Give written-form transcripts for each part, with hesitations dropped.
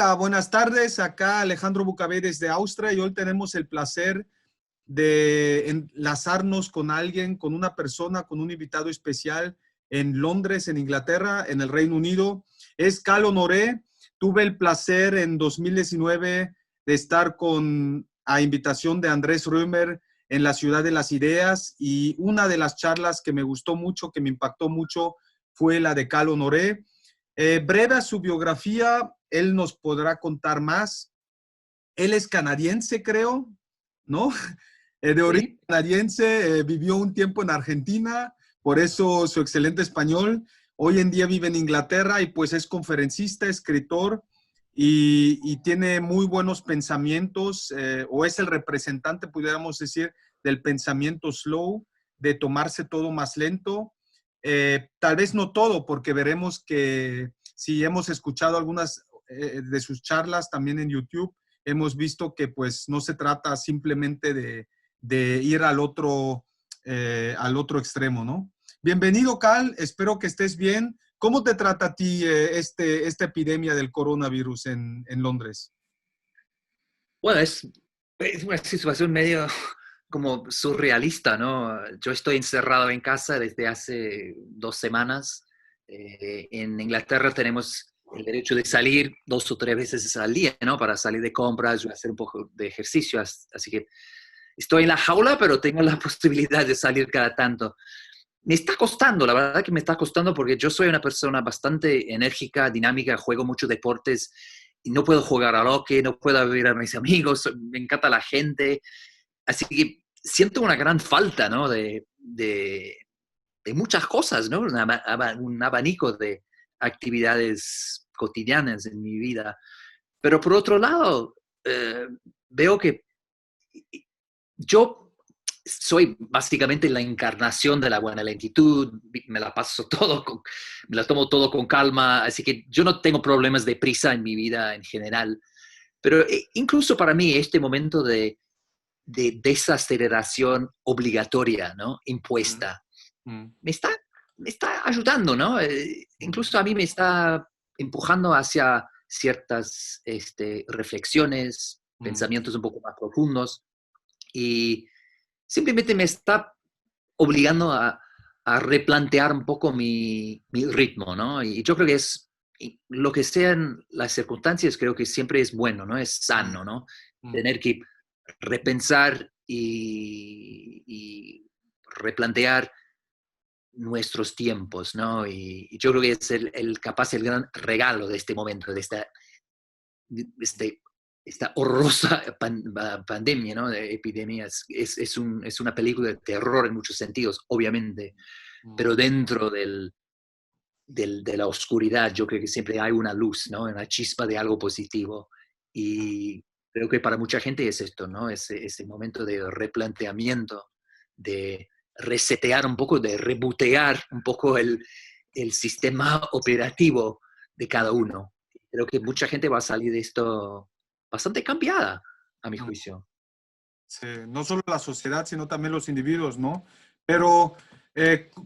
Hola, buenas tardes. Acá Alejandro Bucabé desde Austria y hoy tenemos el placer de enlazarnos con alguien, con una persona, con un invitado especial en Londres, en Inglaterra, en el Reino Unido. Es Cal Honoré. Tuve el placer en 2019 de estar a invitación de Andrés Römer en la Ciudad de las Ideas y una de las charlas que me gustó mucho, que me impactó mucho, fue la de Cal Honoré. Breve a su biografía, él nos podrá contar más. Él es canadiense, creo, ¿no? De origen Sí. canadiense, vivió un tiempo en Argentina, por eso su excelente español. Hoy en día vive en Inglaterra y pues es conferencista, escritor y tiene muy buenos pensamientos, o es el representante, pudiéramos decir, del pensamiento slow, de tomarse todo más lento. Tal vez no todo, porque veremos que si hemos escuchado algunas de sus charlas también en YouTube, hemos visto que pues no se trata simplemente de ir al otro extremo, ¿no? Bienvenido, Cal, espero que estés bien. ¿Cómo te trata a ti esta epidemia del coronavirus en Londres? Bueno, es una situación medio como surrealista, ¿no? Yo estoy encerrado en casa desde hace 2 semanas. En Inglaterra tenemos el derecho de salir 2 o 3 veces al día, ¿no? Para salir de compras y hacer un poco de ejercicio. Así que estoy en la jaula, pero tengo la posibilidad de salir cada tanto. Me está costando, la verdad que me está costando porque yo soy una persona bastante enérgica, dinámica, juego muchos deportes y no puedo jugar al hockey, no puedo ver a mis amigos, me encanta la gente, así que siento una gran falta, ¿no? De muchas cosas, ¿no? Un abanico de actividades cotidianas en mi vida. Pero por otro lado, veo que yo soy básicamente la encarnación de la buena lentitud, me la tomo todo con calma, así que yo no tengo problemas de prisa en mi vida en general. Pero incluso para mí este momento de desaceleración obligatoria, ¿no? Mm, Impuesta, mm, me está, me está ayudando, ¿no? mm, Incluso a mí me está empujando hacia ciertas reflexiones, mm. pensamientos un poco más profundos y simplemente me está obligando a replantear un poco mi ritmo, ¿no? Y yo creo que lo que sean las circunstancias, creo que siempre es bueno, ¿no? Es Mm, sano, ¿no? mm, Tener que repensar y replantear nuestros tiempos, ¿no? Y yo creo que es capaz el gran regalo de este momento, este, esta horrorosa pandemia, ¿no? De epidemia. Es una película de terror en muchos sentidos, obviamente, mm. pero dentro de la oscuridad yo creo que siempre hay una luz, ¿no? Una chispa de algo positivo. Y creo que para mucha gente es esto, ¿no? Ese momento de replanteamiento, de resetear un poco, de rebootear un poco el sistema operativo de cada uno. Creo que mucha gente va a salir de esto bastante cambiada, a mi Mm. juicio. Sí, no solo la sociedad, sino también los individuos, ¿no? Pero,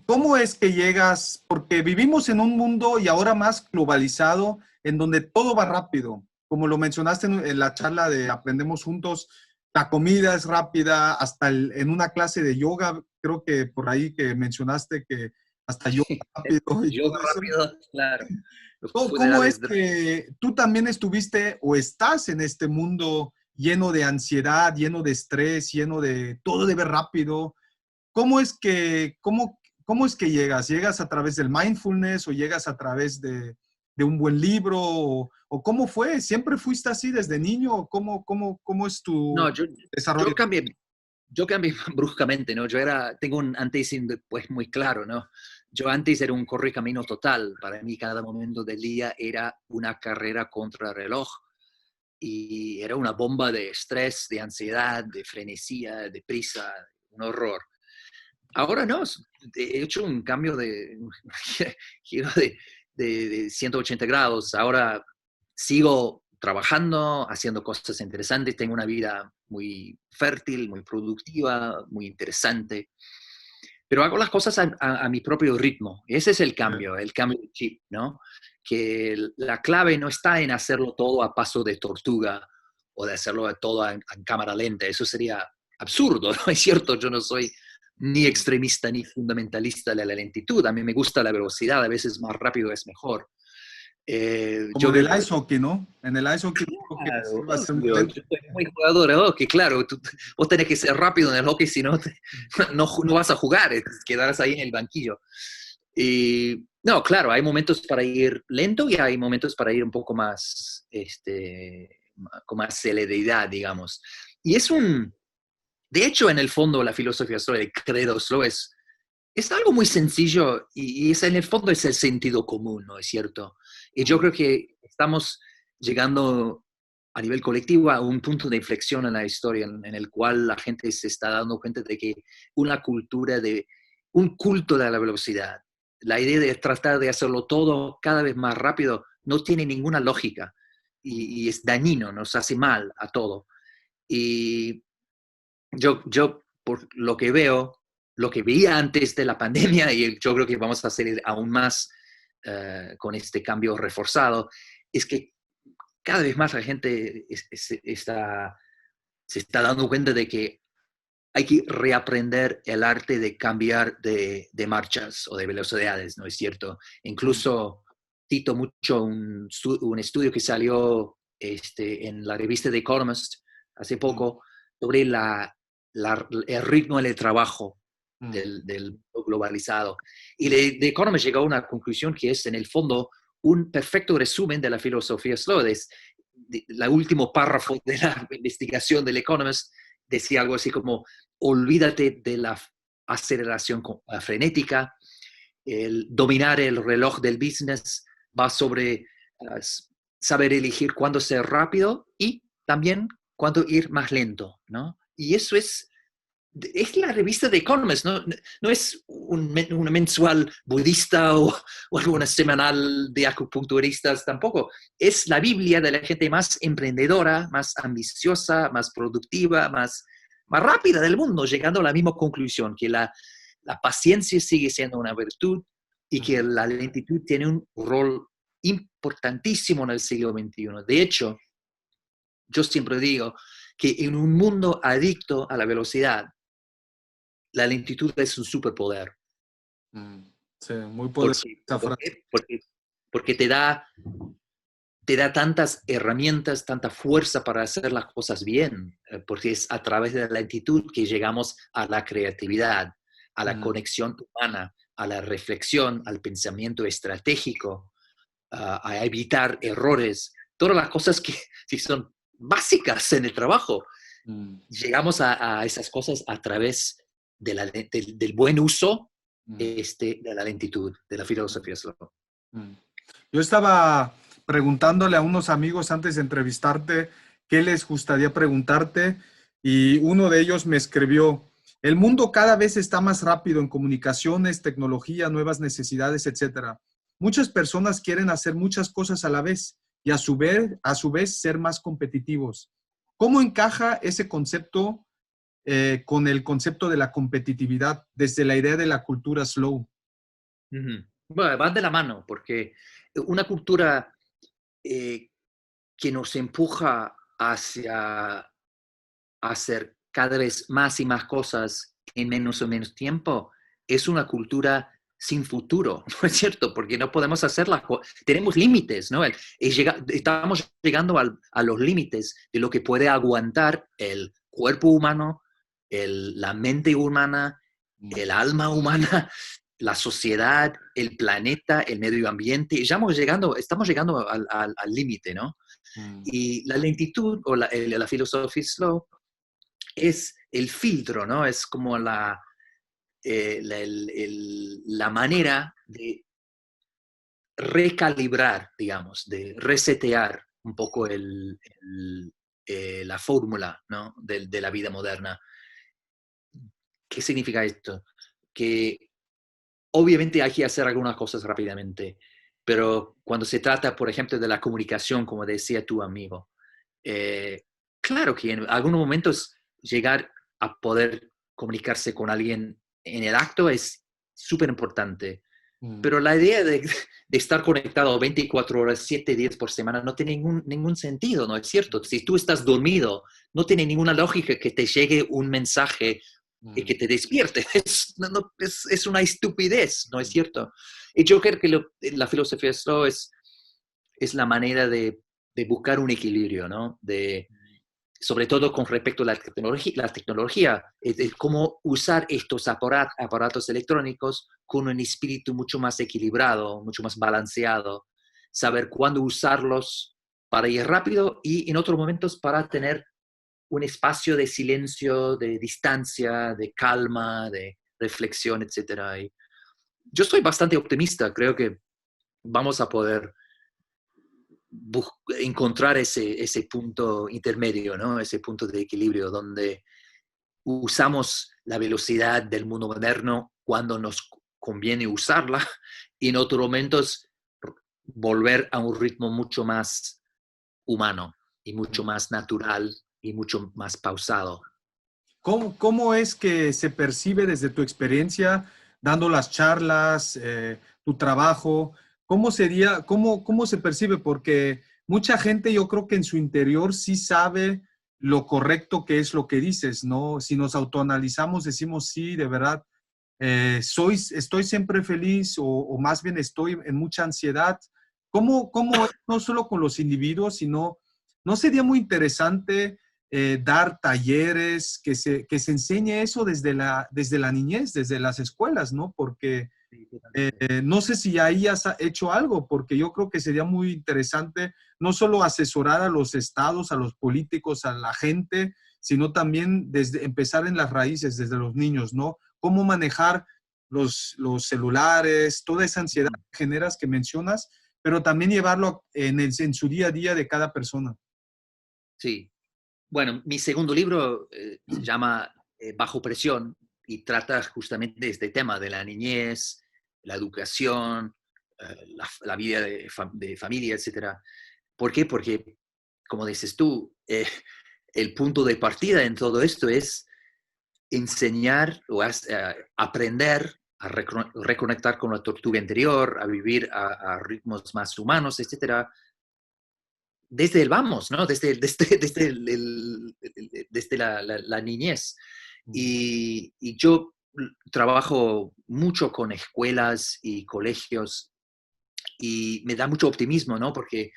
¿cómo es que llegas? Porque vivimos en un mundo y ahora más globalizado, en donde todo va rápido. Como lo mencionaste en la charla de Aprendemos Juntos, la comida es rápida, hasta en una clase de yoga, creo que por ahí que mencionaste que hasta yoga rápido y Yo todo eso. rápido, claro. Los ¿Cómo es funerales que tú también estuviste o estás en este mundo lleno de ansiedad, lleno de estrés, lleno de todo debe rápido? ¿Cómo es que llegas? ¿Llegas a través del mindfulness o llegas a través de un buen libro? ¿O cómo fue? ¿Siempre fuiste así desde niño? ¿O cómo es tu No, desarrollo? yo cambié bruscamente, ¿no? Tengo un antes y un después muy claro, ¿no? Yo antes era un correcamino total. Para mí cada momento del día era una carrera contra reloj y era una bomba de estrés, de ansiedad, de frenesía, de prisa, un horror. Ahora no, he hecho un cambio un giro de 180 grados. Ahora sigo trabajando, haciendo cosas interesantes, tengo una vida muy fértil, muy productiva, muy interesante, pero hago las cosas a mi propio ritmo. Ese es el cambio de chip, ¿no? que la clave no está en hacerlo todo a paso de tortuga o de hacerlo todo en cámara lenta. Eso sería absurdo, ¿no es cierto? Yo no soy ni extremista ni fundamentalista de la lentitud. A mí me gusta la velocidad, a veces más rápido es mejor. Como Yo en veo el ice hockey, ¿no? En el ice hockey creo que sí claro, va a ser muy obvio. lento. Yo soy muy jugador de hockey, claro. Vos tenés que ser rápido en el hockey, si no, no vas a jugar, quedarás ahí en el banquillo. Y no, claro, hay momentos para ir lento y hay momentos para ir un poco más, con más celeridad, digamos. Y de hecho, en el fondo, la filosofía slow, el credo slow, es algo muy sencillo y en el fondo es el sentido común, ¿no es cierto? Y yo creo que estamos llegando a nivel colectivo a un punto de inflexión en la historia en el cual la gente se está dando cuenta de que una cultura un culto de la velocidad, la idea de tratar de hacerlo todo cada vez más rápido, no tiene ninguna lógica y es dañino, nos hace mal a todo. Y yo, por lo que veo, lo que veía antes de la pandemia, y yo creo que vamos a hacer aún más con este cambio reforzado, es que cada vez más la gente se está dando cuenta de que hay que reaprender el arte de cambiar de marchas o de velocidades, ¿no es cierto? Incluso cito mucho un estudio que salió en la revista The Economist hace poco sobre el ritmo del trabajo del mundo globalizado. Y The Economist llegó a una conclusión que es, en el fondo, un perfecto resumen de la filosofía slow. El último párrafo de la investigación del Economist decía algo así como: olvídate de la aceleración frenética, el dominar el reloj del business va sobre saber elegir cuándo ser rápido y también cuándo ir más lento, ¿no? Y eso es la revista de Economist, ¿no? No es una mensual budista o alguna semanal de acupunturistas tampoco. Es la Biblia de la gente más emprendedora, más ambiciosa, más productiva, más rápida del mundo, llegando a la misma conclusión, que la paciencia sigue siendo una virtud y que la lentitud tiene un rol importantísimo en el siglo XXI. De hecho, yo siempre digo que en un mundo adicto a la velocidad, la lentitud es un superpoder. Sí, muy poderosa Porque, esa ¿por frase. qué? Porque te da tantas herramientas, tanta fuerza para hacer las cosas bien, porque es a través de la lentitud que llegamos a la creatividad, a la conexión humana, a la reflexión, al pensamiento estratégico, a evitar errores, todas las cosas que son básicas en el trabajo. Llegamos a esas cosas a través del buen uso de la lentitud, de la filosofía slow. Yo estaba preguntándole a unos amigos antes de entrevistarte qué les gustaría preguntarte y uno de ellos me escribió: el mundo cada vez está más rápido en comunicaciones, tecnología, nuevas necesidades, etcétera. Muchas personas quieren hacer muchas cosas a la vez y a su vez ser más competitivos. ¿Cómo encaja ese concepto con el concepto de la competitividad desde la idea de la cultura slow? Uh-huh. Bueno, van de la mano, porque una cultura eh, que nos empuja hacia hacer cada vez más y más cosas en menos o menos tiempo es una cultura sin futuro, ¿no es cierto? Porque no podemos hacerla, tenemos límites, ¿no? Estamos llegando a los límites de lo que puede aguantar el cuerpo humano, la mente humana, el alma humana, la sociedad, el planeta, el medio ambiente. Estamos llegando al límite, ¿no? Y la lentitud o la filosofía slow es el filtro, ¿no? Es como la manera de recalibrar, digamos, de resetear un poco la fórmula, ¿no? de la vida moderna. ¿Qué significa esto? Que obviamente hay que hacer algunas cosas rápidamente, pero cuando se trata, por ejemplo, de la comunicación, como decía tu amigo, eh, claro que en algunos momentos llegar a poder comunicarse con alguien en el acto es súper importante, Mm. Pero la idea de estar conectado 24 horas, 7 días por semana no tiene ningún sentido, ¿no es cierto? Si tú estás dormido, no tiene ninguna lógica que te llegue un mensaje y Mm. que te despierte. Es una estupidez, ¿no es Mm. cierto? Y yo creo que la filosofía Slow es la manera de buscar un equilibrio, ¿no? Sobre todo con respecto a la tecnología, es cómo usar estos aparatos electrónicos con un espíritu mucho más equilibrado, mucho más balanceado, saber cuándo usarlos para ir rápido y en otros momentos para tener un espacio de silencio, de distancia, de calma, de reflexión, etcétera. Y yo estoy bastante optimista, creo que vamos a poder encontrar ese punto intermedio, ¿no? Ese punto de equilibrio donde usamos la velocidad del mundo moderno cuando nos conviene usarla y en otros momentos volver a un ritmo mucho más humano y mucho más natural y mucho más pausado. ¿Cómo es que se percibe desde tu experiencia dando las charlas, tu trabajo? ¿Cómo sería, cómo se percibe? Porque mucha gente yo creo que en su interior sí sabe lo correcto que es lo que dices, ¿no? Si nos autoanalizamos, decimos sí, de verdad, estoy siempre feliz o más bien estoy en mucha ansiedad. ¿Cómo es no solo con los individuos, sino, no sería muy interesante dar talleres, que se enseñe eso desde la niñez, desde las escuelas, ¿no? Porque Sí, totalmente. no sé si ahí has hecho algo, porque yo creo que sería muy interesante no solo asesorar a los estados, a los políticos, a la gente, sino también desde empezar en las raíces, desde los niños, ¿no? Cómo manejar los celulares, toda esa ansiedad que generas, que mencionas, pero también llevarlo en su día a día de cada persona. Sí. Bueno, mi segundo libro se llama Bajo Presión y trata justamente de este tema de la niñez, la educación, la vida de familia, etcétera. ¿Por qué? Porque, como dices tú, el punto de partida en todo esto es enseñar o aprender a reconectar con la tortuga interior, a vivir a ritmos más humanos, etcétera, desde el vamos, ¿no? Desde la niñez. Y yo trabajo mucho con escuelas y colegios y me da mucho optimismo, ¿no? Porque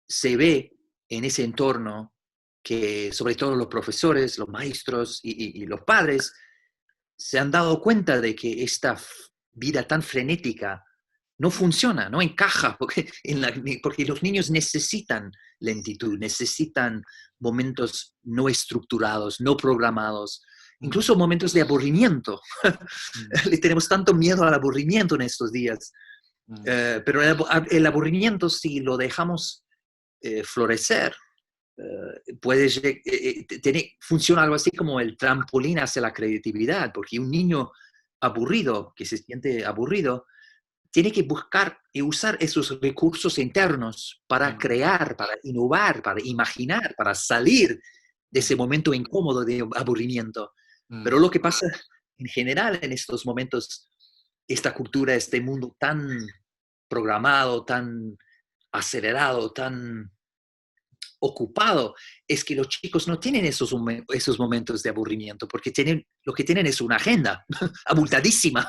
se ve en ese entorno que sobre todo los profesores, los maestros y los padres se han dado cuenta de que esta vida tan frenética no funciona, no encaja, porque los niños necesitan lentitud, necesitan momentos no estructurados, no programados, Mm. incluso momentos de aburrimiento. Mm. Le tenemos tanto miedo al aburrimiento en estos días, Mm. pero el aburrimiento, si lo dejamos florecer, funciona algo así como el trampolín hacia la creatividad, porque un niño aburrido, que se siente aburrido, tiene que buscar y usar esos recursos internos para Mm. crear, para innovar, para imaginar, para salir de ese Mm. momento incómodo de aburrimiento. Pero Mm. lo que pasa en general en estos momentos, esta cultura, este mundo tan programado, tan acelerado, tan ocupado, es que los chicos no tienen esos momentos de aburrimiento, porque lo que tienen es una agenda abultadísima.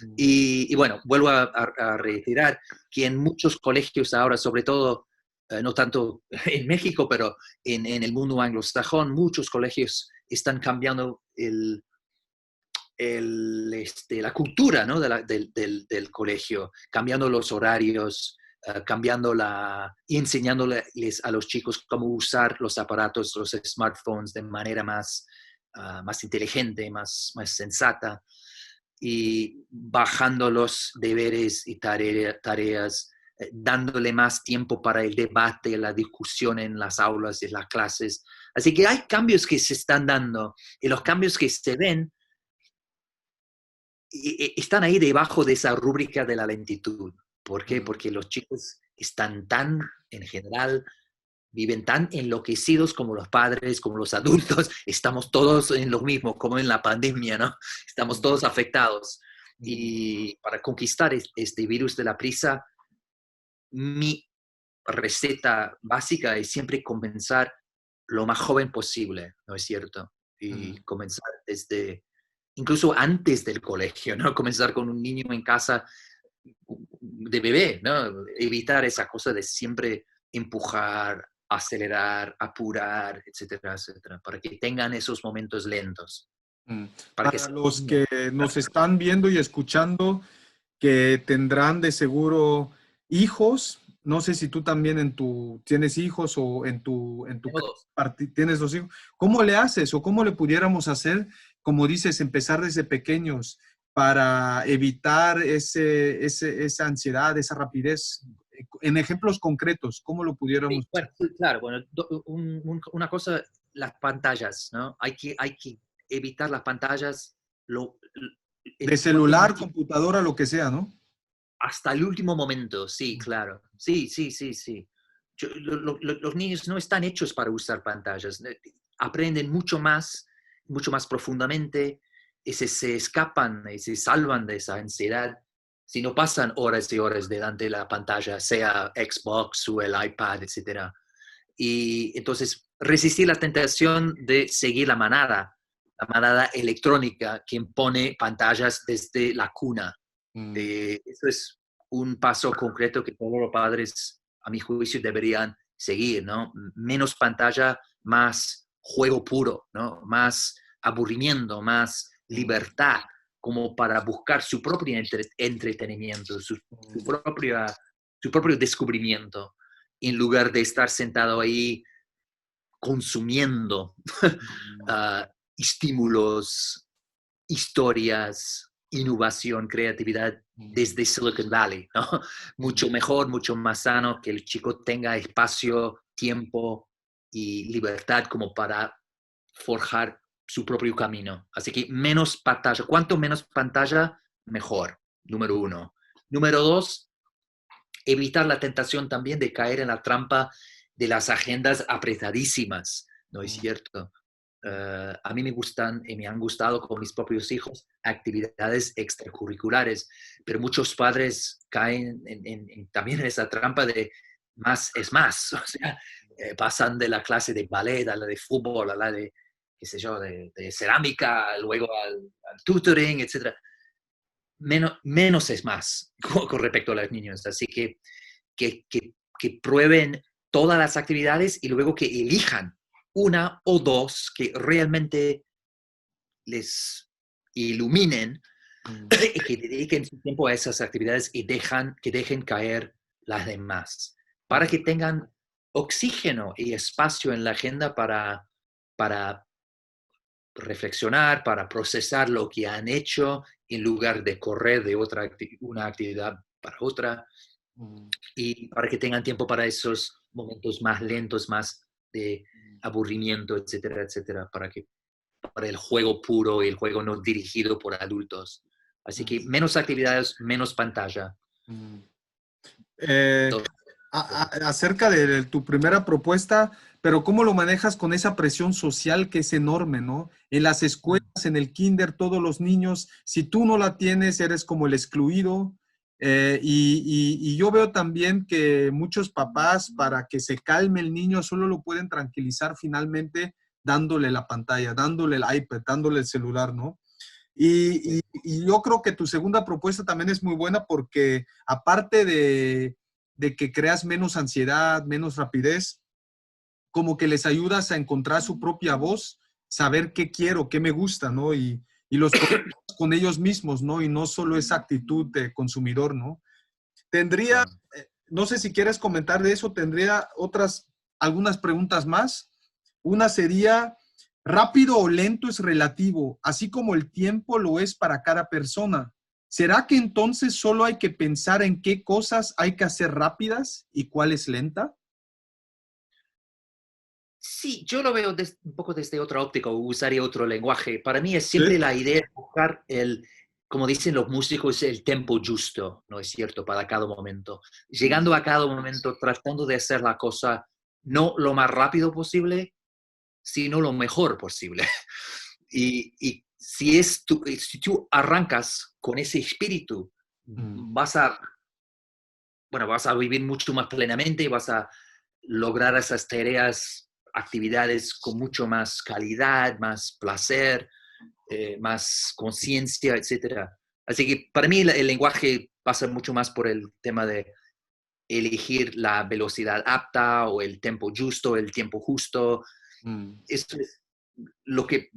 Mm. Y bueno, vuelvo a reiterar que en muchos colegios ahora, sobre todo, no tanto en México, pero en el mundo anglosajón, muchos colegios están cambiando la cultura, ¿no? del colegio, cambiando los horarios, y enseñándoles a los chicos cómo usar los aparatos, los smartphones de manera más inteligente, más sensata, y bajando los deberes y tareas, dándole más tiempo para el debate, la discusión en las aulas, en las clases. Así que hay cambios que se están dando y los cambios que se ven están ahí debajo de esa rúbrica de la lentitud. ¿Por qué? Mm. Porque los chicos están en general, viven tan enloquecidos como los padres, como los adultos. Estamos todos en lo mismo, como en la pandemia, ¿no? Estamos Mm. todos afectados. Y para conquistar este virus de la prisa, mi receta básica es siempre comenzar lo más joven posible, ¿no es cierto? Y comenzar desde, incluso antes del colegio, ¿no? Comenzar con un niño en casa de bebé, ¿no? Evitar esa cosa de siempre empujar, acelerar, apurar, etcétera, etcétera, para que tengan esos momentos lentos. Para que Para los que nos están viendo y escuchando, que tendrán de seguro hijos, no sé si tú también tienes hijos o en tu todos. tienes 2 hijos, ¿cómo le haces o cómo le pudiéramos hacer, como dices, empezar desde pequeños para evitar esa ansiedad, esa rapidez? En ejemplos concretos, ¿cómo lo pudiéramos Sí, bueno, sí, claro, bueno, una cosa, las pantallas, ¿no? Hay que evitar las pantallas de cuanto celular, más tiempo, computadora, lo que sea, ¿no? hasta el último momento, sí, claro. Sí, sí, sí, sí. Los niños no están hechos para usar pantallas. Aprenden mucho más profundamente, y se escapan y se salvan de esa ansiedad si no pasan horas y horas delante de la pantalla, sea Xbox o el iPad, etcétera. Y entonces resistir la tentación de seguir la manada electrónica que impone pantallas desde la cuna. Mm, Eso es un paso concreto que todos los padres, a mi juicio, deberían seguir, ¿no? Menos pantalla, más juego puro, ¿no? Más aburrimiento, más libertad, como para buscar su propio entretenimiento, su propio descubrimiento, en lugar de estar sentado ahí consumiendo uh, estímulos, historias, innovación, creatividad desde Silicon Valley, ¿no? Mucho mejor, mucho más sano que el chico tenga espacio, tiempo y libertad como para forjar su propio camino. Así que menos pantalla. Cuanto menos pantalla, mejor. Número uno. Número dos, evitar la tentación también de caer en la trampa de las agendas apretadísimas, ¿no es cierto? A mí me gustan y me han gustado con mis propios hijos actividades extracurriculares, pero muchos padres caen también en esa trampa de más es más, o sea, pasan de la clase de ballet a la de fútbol, a la de, qué sé yo, de cerámica, luego al tutoring, etc. Menos es más con respecto a los niños, así que prueben todas las actividades y luego que elijan una o dos que realmente les iluminen y que dediquen su tiempo a esas actividades y que dejen caer las demás, para que tengan oxígeno y espacio en la agenda para reflexionar, para procesar lo que han hecho en lugar de correr de una actividad para otra, y para que tengan tiempo para esos momentos más lentos, más de aburrimiento, etcétera, etcétera, para el juego puro y el juego no dirigido por adultos. Así que menos actividades, menos pantalla. Eh, Entonces, acerca de tu primera propuesta, pero ¿cómo lo manejas con esa presión social que es enorme, ¿no? En las escuelas, en el kinder, todos los niños, si tú no la tienes, eres como el excluido. Y yo veo también que muchos papás, para que se calme el niño, solo lo pueden tranquilizar finalmente dándole la pantalla, dándole el iPad, dándole el celular, ¿no? Y yo creo que tu segunda propuesta también es muy buena porque aparte de que creas menos ansiedad, menos rapidez, como que les ayudas a encontrar su propia voz, saber qué quiero, qué me gusta, ¿no? Y los conectas con ellos mismos, ¿no? Y no solo esa actitud de consumidor, ¿no? Tendría, no sé si quieres comentar de eso, tendría algunas preguntas más. Una sería, rápido o lento es relativo, así como el tiempo lo es para cada persona. ¿Será que entonces solo hay que pensar en qué cosas hay que hacer rápidas y cuáles lenta? sí, yo lo veo un poco desde otra óptica, o usaría otro lenguaje. Para mí es Sí. siempre la idea de buscar como dicen los músicos, el tempo justo, ¿no es cierto?, para cada momento. Llegando a cada momento, tratando de hacer la cosa no lo más rápido posible, sino lo mejor posible. Y si tú arrancas con ese espíritu, vas a, bueno, vas a vivir mucho más plenamente, vas a lograr esas tareas, actividades con mucho más calidad, más placer, más conciencia, etcétera. Así que para mí el lenguaje pasa mucho más por el tema de elegir la velocidad apta o el tiempo justo, el tiempo justo. Eso es lo que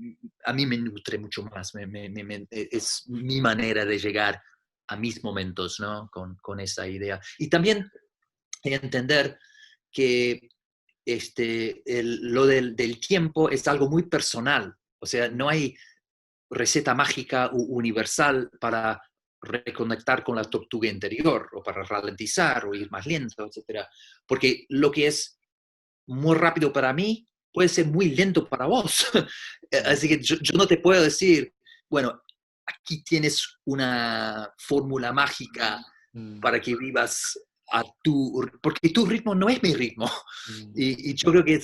a mí me nutre mucho más. Es mi manera de llegar a mis momentos, ¿no? Con esa idea. Y también entender que lo del tiempo es algo muy personal. O sea, no hay receta mágica universal para reconectar con la tortuga interior o para ralentizar o ir más lento, etcétera. Porque lo que es muy rápido para mí puede ser muy lento para vos. Así que yo no te puedo decir, bueno, aquí tienes una fórmula mágica para que vivas porque tu ritmo no es mi ritmo. Y yo creo que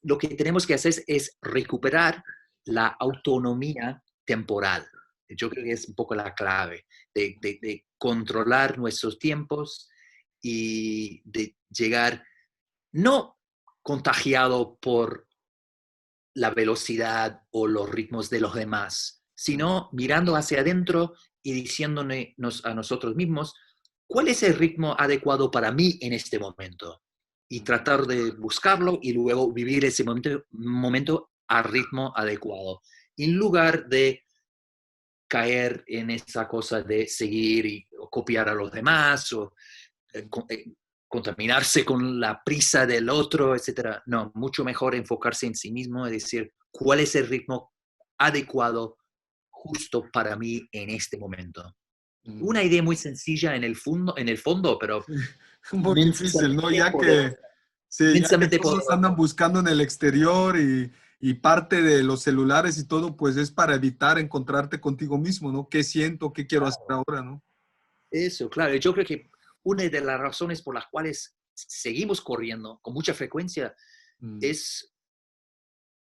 lo que tenemos que hacer es recuperar la autonomía temporal. Yo creo que es un poco la clave de controlar nuestros tiempos y de llegar no contagiado por la velocidad o los ritmos de los demás, sino mirando hacia adentro y diciéndonos a nosotros mismos, ¿cuál es el ritmo adecuado para mí en este momento? Y tratar de buscarlo y luego vivir ese momento al ritmo adecuado, en lugar de caer en esa cosa de seguir o copiar a los demás o contaminarse con la prisa del otro, etcétera. No, mucho mejor enfocarse en sí mismo y decir cuál es el ritmo adecuado justo para mí en este momento. Una idea muy sencilla en el fondo, pero Muy difícil, ¿no? inmensamente poderosa. Sí, ya que Inmensamente todos poderosa. andan buscando en el exterior y parte de los celulares y todo, pues es para evitar encontrarte contigo mismo, ¿no? ¿Qué siento? ¿Qué quiero hacer ahora, no? Eso, claro. Yo creo que una de las razones por las cuales seguimos corriendo con mucha frecuencia Mm, es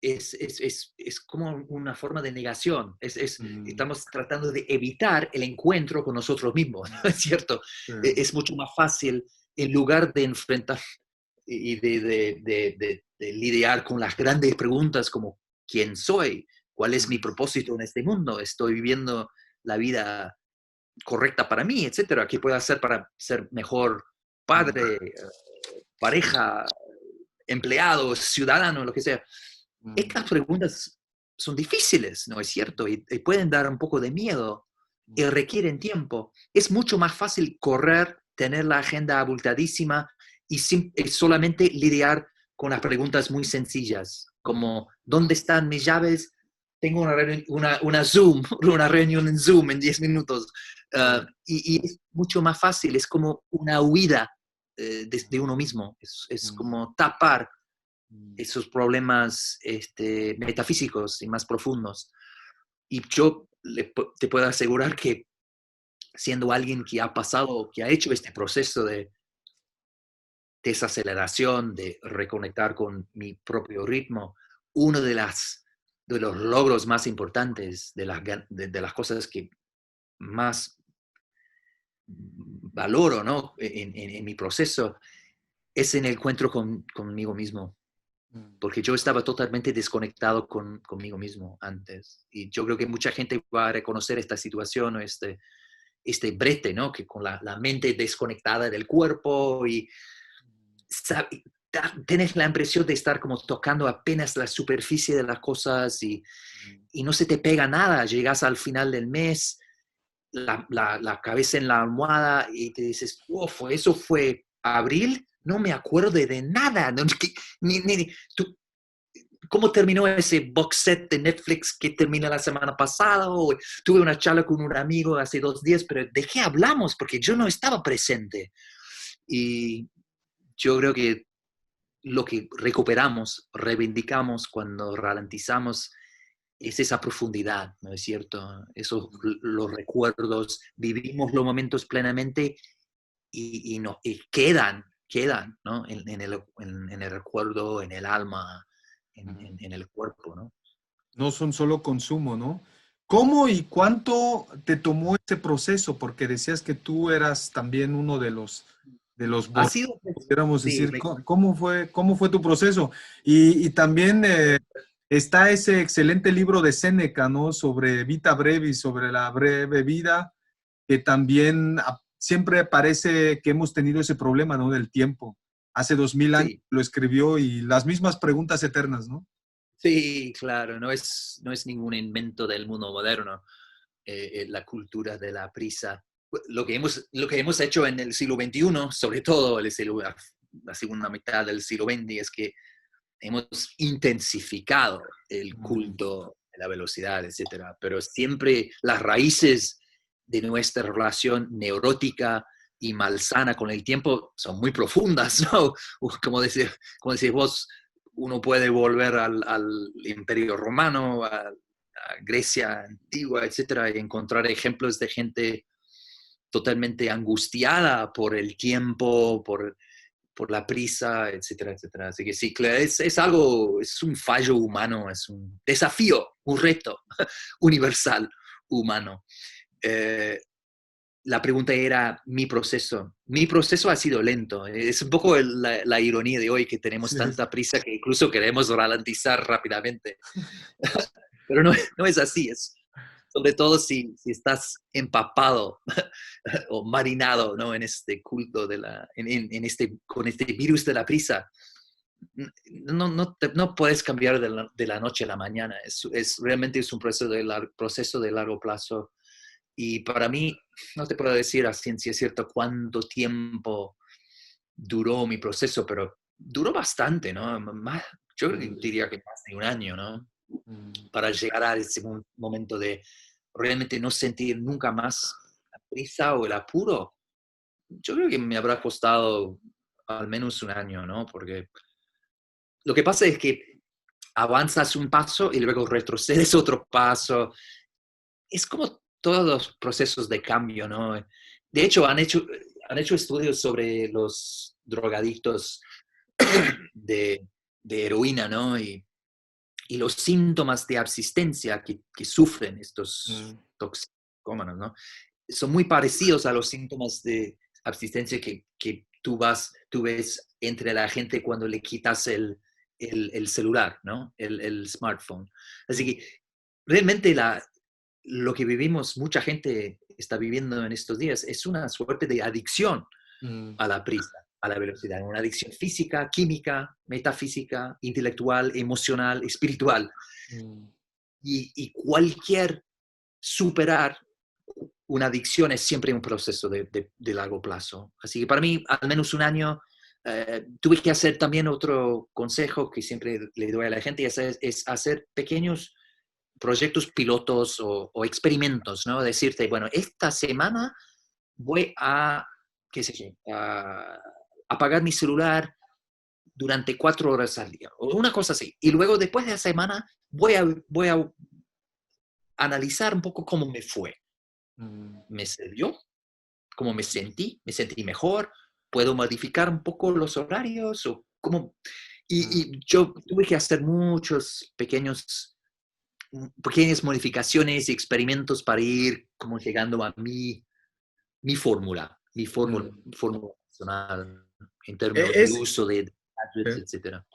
es como una forma de negación. mm, Estamos tratando de evitar el encuentro con nosotros mismos, ¿no es cierto? sí, Es mucho más fácil, en lugar de enfrentar y de lidiar con las grandes preguntas como ¿quién soy? ¿Cuál es mi mm, propósito en este mundo? ¿Estoy viviendo la vida correcta para mí? Etcétera. ¿Qué puedo hacer para ser mejor mm, padre, pareja, empleado, ciudadano, lo que sea? mm, Estas preguntas son difíciles, ¿no es cierto? Y pueden dar un poco de miedo y mm, requieren tiempo. Es mucho más fácil correr, tener la agenda abultadísima y solamente lidiar con las preguntas muy sencillas, mm, como ¿dónde están mis llaves? Tengo una Zoom, una reunión en Zoom en 10 minutos. sí, Y es mucho más fácil, es como una huida de mm, uno mismo, es mm, como tapar mm, esos problemas metafísicos y más profundos. Y yo te puedo asegurar que siendo alguien que ha pasado, que ha hecho este proceso de desaceleración, de reconectar con mi propio ritmo, uno de los logros más importantes, de las cosas que más valoro, ¿no? En mi proceso, es en el encuentro conmigo mismo. mm, Porque yo estaba totalmente desconectado conmigo mismo antes. Y yo creo que mucha gente va a reconocer esta situación o este brete, ¿no? Que con la mente desconectada del cuerpo y tienes la impresión de estar como tocando apenas la superficie de las cosas mm, y no se te pega nada. Llegas al final del mes, la cabeza en la almohada y te dices, uf, eso fue abril, no me acuerdo de nada. No, tú, ¿cómo terminó ese box set de Netflix que termina la semana pasada? O tuve una charla con un amigo hace 2 días, pero ¿de qué hablamos? Porque yo no estaba presente. Y yo creo que lo que recuperamos, reivindicamos cuando ralentizamos es esa profundidad, ¿no es cierto? Esos los recuerdos, vivimos los momentos plenamente y quedan, ¿no? En el recuerdo, en el alma, mm. en el cuerpo, ¿no? No son solo consumo, ¿no? ¿Cómo y cuánto te tomó este proceso? Porque decías que tú eras también uno de los Ha borregos, sido, pudiéramos sí, decir. ¿Cómo fue tu proceso? Y también está ese excelente libro de Séneca, ¿no? Sobre Vita Brevis, sobre la breve vida, que también siempre parece que hemos tenido ese problema, ¿no? Del tiempo. Hace 2000 años sí, lo escribió y las mismas preguntas eternas, ¿no? sí, claro, no es ningún invento del mundo moderno, la cultura de la prisa. Lo que hemos hecho en el siglo XXI, sobre todo la segunda mitad del siglo XX, es que hemos intensificado el Mm, culto de la velocidad, etcétera, pero siempre las raíces de nuestra relación neurótica y malsana con el tiempo son muy profundas, ¿no? Como decís vos, uno puede volver al Imperio Romano, a Grecia antigua, etcétera, y encontrar ejemplos de gente totalmente angustiada por el tiempo, por la prisa, etcétera, etcétera. Así que sí, claro, es algo, es un fallo humano, es un desafío, un reto universal humano. Eh, la pregunta era mi proceso. Mi proceso ha sido lento. Es un poco la ironía de hoy que tenemos sí. tanta prisa que incluso queremos ralentizar rápidamente. Pero no es así. Sobre todo si estás empapado o marinado, ¿no? En este culto con este virus de la prisa. No puedes cambiar de la noche a la mañana. Realmente es un proceso de largo plazo. Y para mí, no te puedo decir a ciencia cierta cuánto tiempo duró mi proceso, pero duró bastante, ¿no? Yo Mm, diría que más de un año, ¿no? mm. Para llegar a ese momento de realmente no sentir nunca más la prisa o el apuro. Yo creo que me habrá costado al menos un año, ¿no? Porque lo que pasa es que avanzas un paso y luego retrocedes otro paso. Es como todos los procesos de cambio, ¿no? De hecho, han hecho estudios sobre los drogadictos de, de heroína, ¿no? Y los síntomas de absistencia que sufren estos Mm. toxicómanos, ¿no? Son muy parecidos a los síntomas de absistencia que tú ves entre la gente cuando le quitas el celular, ¿no? El smartphone. Así Mm, que realmente lo que vivimos, mucha gente está viviendo en estos días, es una suerte de adicción mm, a la prisa, a la velocidad, una adicción física, química, metafísica, intelectual, emocional, espiritual. mm. Y cualquier superar una adicción es siempre un proceso de largo plazo. Así que para mí, al menos un año, tuve que hacer también otro consejo que siempre le doy a la gente, es hacer pequeños proyectos pilotos o experimentos, ¿no? Decirte, bueno, esta semana voy a, qué sé yo, a apagar mi celular durante 4 horas al día, o una cosa así. Y luego, después de la semana, voy a analizar un poco cómo me fue. Mm, ¿Me sirvió? ¿Cómo me sentí mejor? ¿Puedo modificar un poco los horarios? ¿O cómo? mm. Y yo tuve que hacer muchos pequeñas modificaciones y experimentos para ir como llegando a mi fórmula, mi fórmula, Mm. fórmula personal en términos de Es, uso de gadgets, eh, etcétera.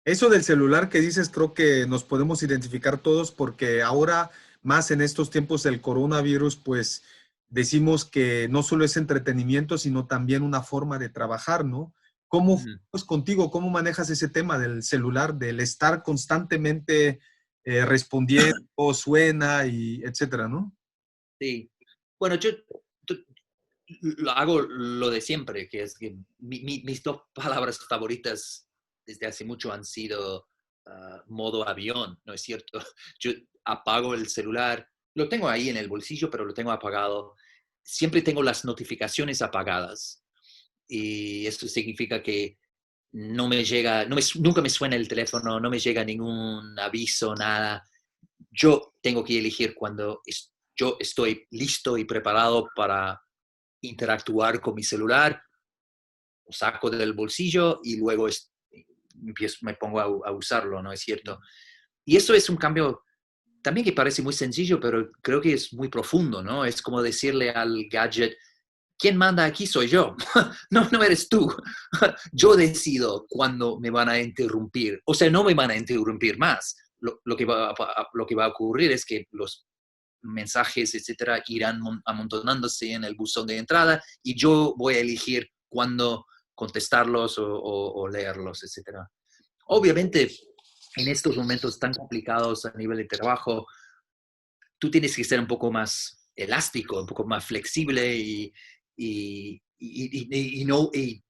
eso del celular que dices, creo que nos podemos identificar todos porque ahora, más en estos tiempos del coronavirus, pues decimos que no solo es entretenimiento, sino también una forma de trabajar, ¿no? ¿Cómo fue, Ujú. pues, contigo? ¿Cómo manejas ese tema del celular, del estar constantemente respondiendo, suena y etcétera, ¿no? Sí. Bueno, yo hago lo de siempre, que es que mis dos palabras favoritas desde hace mucho han sido modo avión, ¿no es cierto? Yo apago el celular, lo tengo ahí en el bolsillo, pero lo tengo apagado. Siempre tengo las notificaciones apagadas y eso significa que no me llega, nunca me suena el teléfono, no me llega ningún aviso, nada. Yo tengo que elegir cuando yo estoy listo y preparado para interactuar con mi celular, lo saco del bolsillo y luego me pongo a usarlo, ¿no es cierto? Y eso es un cambio también que parece muy sencillo, pero creo que es muy profundo, ¿no? Es como decirle al gadget, ¿quién manda aquí soy yo? No, no eres tú. Yo decido cuándo me van a interrumpir. O sea, no me van a interrumpir más. Lo que va a ocurrir es que los mensajes, etcétera, irán amontonándose en el buzón de entrada y yo voy a elegir cuándo contestarlos o leerlos, etcétera. Obviamente, en estos momentos tan complicados a nivel de trabajo, tú tienes que ser un poco más elástico, un poco más flexible y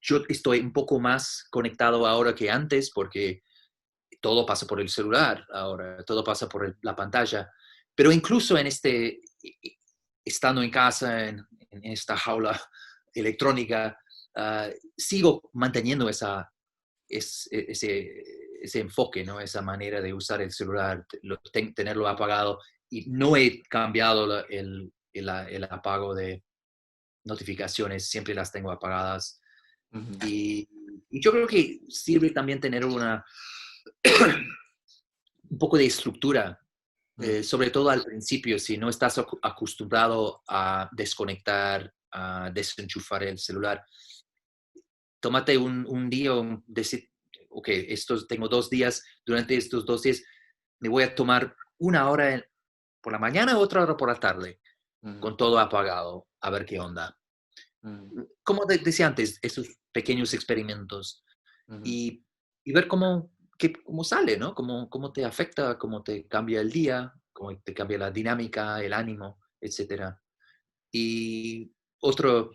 yo estoy un poco más conectado ahora que antes porque todo pasa por el celular ahora, todo pasa por la pantalla. Pero incluso estando en casa, en esta jaula electrónica, sigo manteniendo ese, ese enfoque, ¿no? Esa manera de usar el celular, tenerlo apagado y no he cambiado el apago de notificaciones, siempre las tengo apagadas. Ujú. Y yo creo que sirve también tener un poco de estructura, Mm. sobre todo al principio, si no estás acostumbrado a desconectar, a desenchufar el celular. Tómate un día, decir, ok, tengo 2 días, durante estos 2 días me voy a tomar una hora por la mañana, otra hora por la tarde, Ujú. con todo apagado, a ver qué onda. Ujú. Como decía antes, esos pequeños experimentos Ujú. y, y ver cómo sale, ¿no? Cómo te afecta, cómo te cambia el día, cómo te cambia la dinámica, el ánimo, etcétera. Y otro,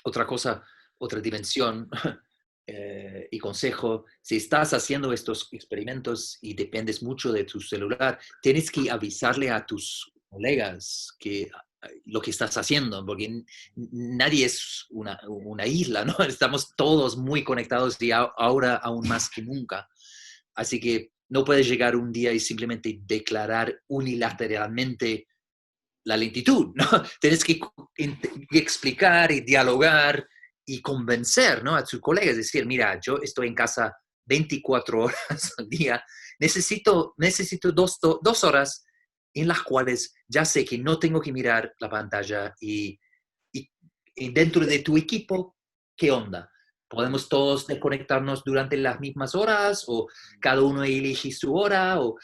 otra cosa, otra dimensión y consejo, si estás haciendo estos experimentos y dependes mucho de tu celular, tienes que avisarle a tus colegas lo que estás haciendo, porque nadie es una isla, ¿no? Estamos todos muy conectados y ahora aún más que nunca. Así que no puedes llegar un día y simplemente declarar unilateralmente la lentitud, ¿no? Tienes que explicar y dialogar y convencer, ¿no? A tus colegas, es decir, mira, yo estoy en casa 24 horas al día, necesito 2 horas en las cuales ya sé que no tengo que mirar la pantalla y, y dentro de tu equipo, ¿qué onda? ¿Podemos todos desconectarnos durante las mismas horas o cada uno elige su hora o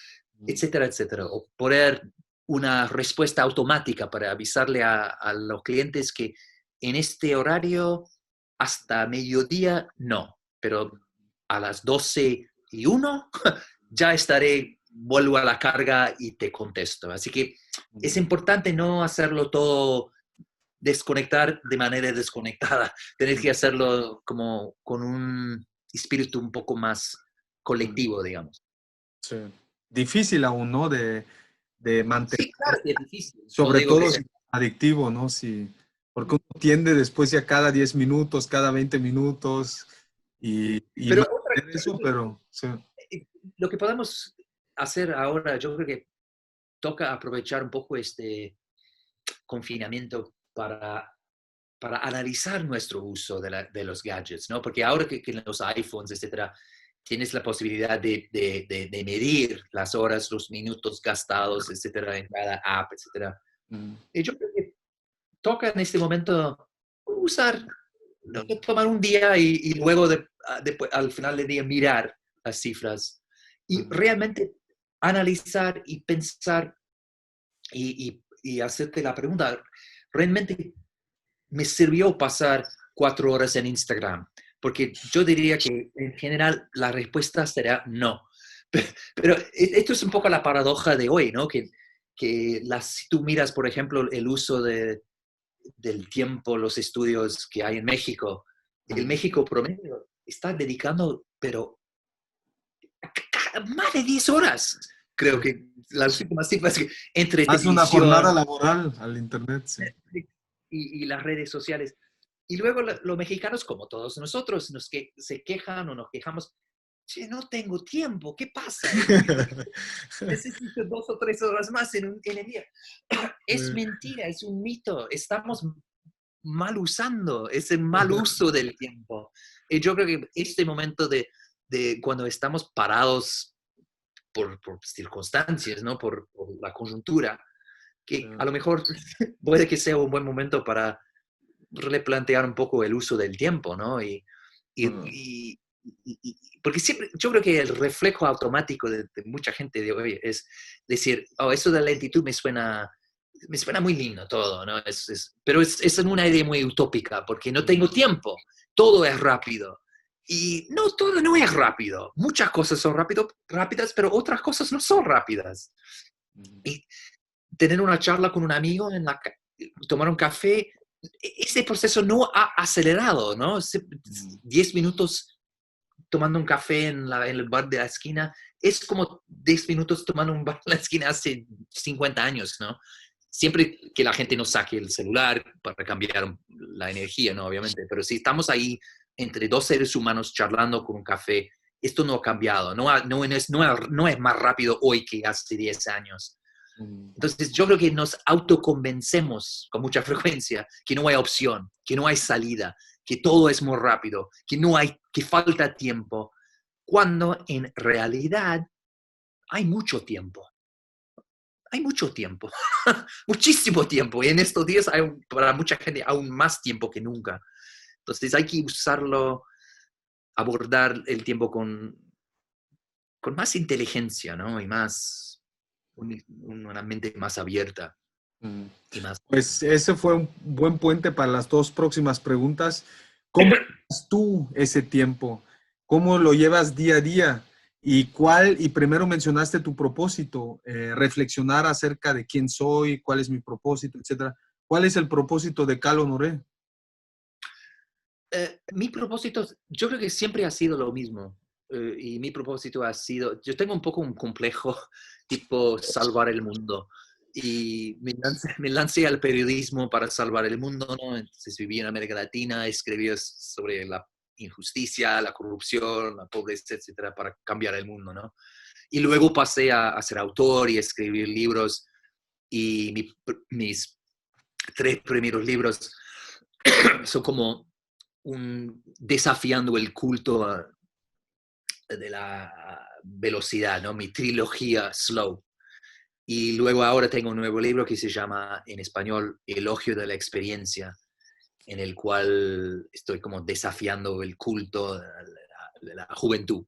etcétera, etcétera? O poner una respuesta automática para avisarle a los clientes que en este horario hasta mediodía no, pero a las 12:01 ya vuelvo a la carga y te contesto. Así que es Ujú. importante no hacerlo todo desconectar de manera desconectada. Tienes que hacerlo como con un espíritu un poco más Ujú. colectivo, digamos. Sí. Difícil aún, ¿no? De mantener, Sí, claro que es difícil. No sobre digo que todo sea. si es adictivo, ¿no? Si, porque uno tiende después ya cada 10 minutos, cada 20 minutos y Pero mantener eso, pero sí. lo que podemos hacer ahora, yo creo que toca aprovechar un poco este confinamiento para analizar nuestro uso de los gadgets, ¿no? Porque ahora que los iPhones, etcétera, tienes la posibilidad de medir las horas, los minutos gastados, etcétera, en cada app, etcétera. Mm. Y yo creo que toca en este momento usar, no, tomar un día y luego después, al final del día mirar las cifras y Mm. realmente analizar y pensar y hacerte la pregunta, ¿realmente me sirvió pasar 4 horas en Instagram? Porque yo diría que en general la respuesta será no. Pero esto es un poco la paradoja de hoy, ¿no? Si tú miras, por ejemplo, el uso del tiempo, los estudios que hay en México, el Mm. México promedio está dedicando, pero más de 10 horas, creo Sí. que las últimas cifras, que entre Hace una jornada televisión laboral al internet, sí. y las redes sociales. Y luego los mexicanos, como todos nosotros, se quejan o nos quejamos, che, no tengo tiempo, ¿qué pasa? Necesito 2 o 3 horas más en el día. Es mentira, es un mito, estamos mal usando, es el mal uso del tiempo. Y yo creo que este momento de cuando estamos parados por circunstancias, ¿no? Por la coyuntura, que a Claro. lo mejor puede que sea un buen momento para replantear un poco el uso del tiempo, ¿no? Mm, Porque siempre, yo creo que el reflejo automático de mucha gente de hoy es decir, oh, eso de la lentitud me suena muy lindo todo, ¿no? Pero es una idea muy utópica, porque no tengo mm, tiempo, todo es rápido. Y no, todo no es rápido. Muchas cosas son rápidas, pero otras cosas no son rápidas. mm, Y tener una charla con un amigo, tomar un café, ese proceso no ha acelerado, ¿no? mm, 10 minutos tomando un café en el bar de la esquina es como 10 minutos tomando un bar en la esquina hace 50 años, ¿no? Siempre que la gente no saque el celular para cambiar la energía, ¿no? Obviamente, pero si estamos ahí entre dos seres humanos charlando con un café, esto no ha cambiado, no es más rápido hoy que hace 10 años. mm. Entonces, yo creo que nos autoconvencemos con mucha frecuencia que no hay opción, que no hay salida, que todo es muy rápido, que falta tiempo, cuando en realidad hay mucho tiempo. Hay mucho tiempo, muchísimo tiempo. Y en estos días hay para mucha gente aún más tiempo que nunca. Entonces hay que usarlo, abordar el tiempo con más inteligencia, ¿no? Y una mente más abierta Mm. y más. Pues ese fue un buen puente para las dos próximas preguntas. ¿Cómo llevas tú ese tiempo? ¿Cómo lo llevas día a día? Y primero mencionaste tu propósito, reflexionar acerca de quién soy, cuál es mi propósito, etcétera. ¿Cuál es el propósito de Cal Honoré? Mi propósito, yo creo que siempre ha sido lo mismo. Y mi propósito ha sido, yo tengo un poco un complejo tipo salvar el mundo. Y me lancé al periodismo para salvar el mundo, ¿no? Entonces viví en América Latina, escribí sobre la injusticia, la corrupción, la pobreza, etcétera, para cambiar el mundo, ¿no? Y luego pasé a ser autor y escribir libros. Y mis tres primeros libros son como desafiando el culto de la velocidad, ¿no? Mi trilogía Slow. Y luego ahora tengo un nuevo libro que se llama en español Elogio de la Experiencia, en el cual estoy como desafiando el culto de la juventud.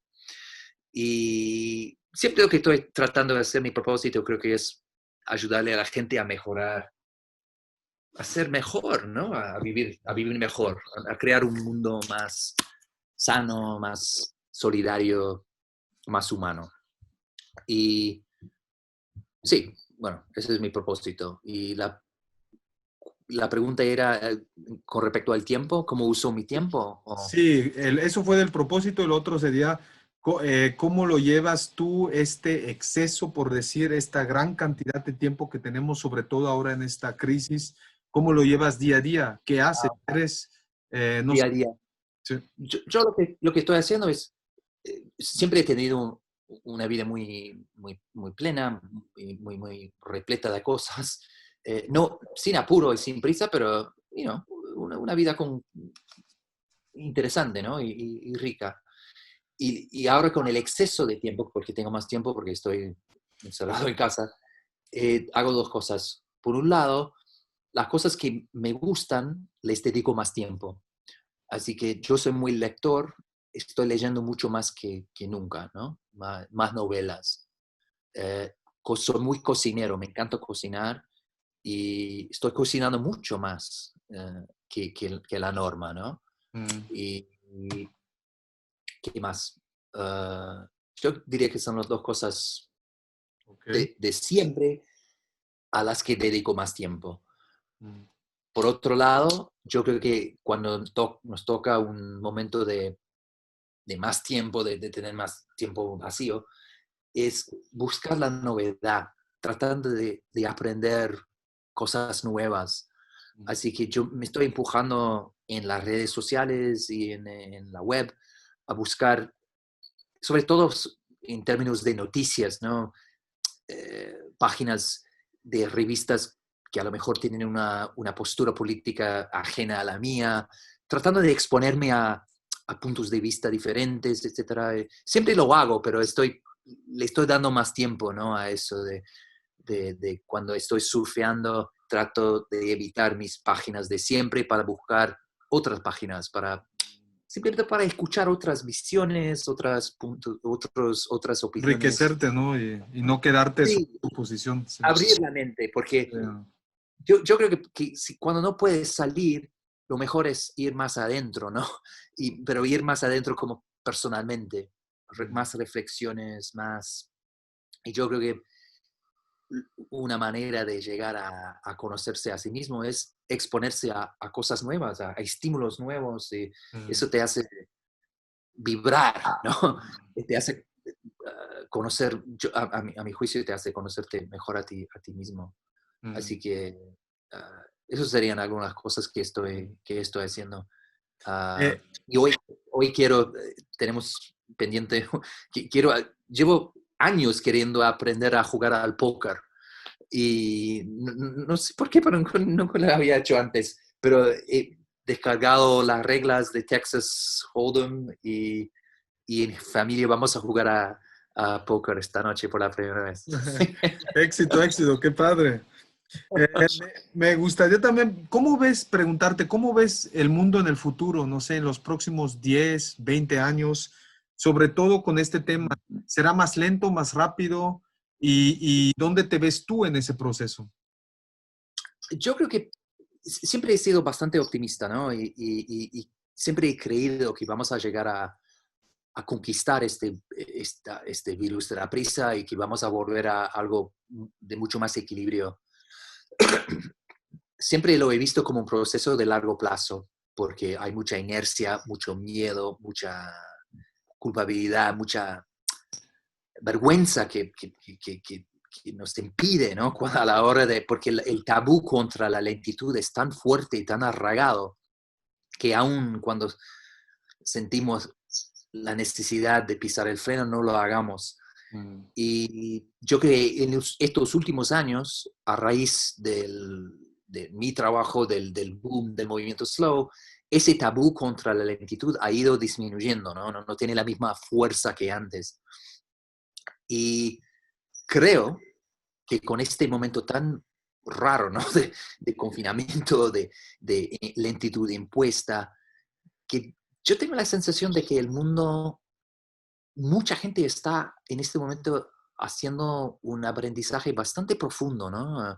Y siempre lo que estoy tratando de hacer, mi propósito creo que es ayudarle a la gente a mejorar, a ser mejor, ¿no? A vivir mejor, a crear un mundo más sano, más solidario, más humano. Y sí, bueno, ese es mi propósito. Y la pregunta era con respecto al tiempo, ¿cómo uso mi tiempo? Sí, eso fue del propósito. El otro sería, ¿cómo lo llevas tú este exceso, por decir, esta gran cantidad de tiempo que tenemos, sobre todo ahora en esta crisis? ¿Cómo lo llevas día a día? ¿Qué haces? ¿Eres, no sé? Día a día. Sí. Yo lo que estoy haciendo es, siempre he tenido una vida muy plena, muy repleta de cosas. No sin apuro y sin prisa, pero una vida interesante, ¿no? Y rica. Y ahora con el exceso de tiempo, porque tengo más tiempo, porque estoy encerrado en casa, hago dos cosas. Por un lado, las cosas que me gustan, les dedico más tiempo. Así que yo soy muy lector, estoy leyendo mucho más que nunca, ¿no? Más novelas. Soy muy cocinero, me encanta cocinar y estoy cocinando mucho más que la norma, ¿no? Mm, Y ¿qué más? Yo diría que son las dos cosas ok. de siempre a las que dedico más tiempo. Mm, Por otro lado, yo creo que cuando nos toca un momento de más tiempo, de tener más tiempo vacío, es buscar la novedad, tratando de aprender cosas nuevas. mm, Así que yo me estoy empujando en las redes sociales y en la web a buscar, sobre todo en términos de noticias, ¿no? Páginas de revistas que a lo mejor tienen una postura política ajena a la mía, tratando de exponerme a puntos de vista diferentes, etcétera. Siempre lo hago, pero estoy le estoy dando más tiempo, ¿no? A eso de cuando estoy surfeando, trato de evitar mis páginas de siempre para buscar otras páginas, para simplemente para escuchar otras visiones, otras opiniones. Enriquecerte, ¿no? Y no quedarte sobre Sí, tu posición. Sí. abrir la mente, porque Eh, yo creo que cuando no puedes salir, lo mejor es ir más adentro, ¿no? Pero ir más adentro como personalmente, más reflexiones, más... Y yo creo que una manera de llegar a conocerse a sí mismo es exponerse a cosas nuevas, a estímulos nuevos, y mm, eso te hace vibrar, ¿no? Te hace conocer, a mi juicio, te hace conocerte mejor a ti mismo. mm. Así que esas serían algunas cosas que estoy haciendo. Eh, Y hoy tenemos pendiente, llevo años queriendo aprender a jugar al póker. Y no sé por qué, pero nunca lo había hecho antes. Pero he descargado las reglas de Texas Hold'em y en familia vamos a jugar a póker esta noche por la primera vez. Éxito, éxito, qué padre. Me gustaría también, preguntarte, ¿cómo ves el mundo en el futuro? No sé, en los próximos 10, 20 años, sobre todo con este tema. ¿Será más lento, más rápido? ¿Y dónde te ves tú en ese proceso? Yo creo que siempre he sido bastante optimista, ¿no? Y siempre he creído que vamos a llegar a conquistar este virus de la prisa y que vamos a volver a algo de mucho más equilibrio. Siempre lo he visto como un proceso de largo plazo, porque hay mucha inercia, mucho miedo, mucha culpabilidad, mucha vergüenza que nos impide, ¿no? A la hora porque el tabú contra la lentitud es tan fuerte y tan arraigado que aun cuando sentimos la necesidad de pisar el freno, no lo hagamos. Mm, Y yo creo que en estos últimos años, a raíz de mi trabajo, del boom del movimiento slow, ese tabú contra la lentitud ha ido disminuyendo, ¿no? No tiene la misma fuerza que antes. Y creo que con este momento tan raro, ¿no? De confinamiento, de lentitud impuesta, que yo tengo la sensación de que el mundo, mucha gente está en este momento haciendo un aprendizaje bastante profundo, ¿no?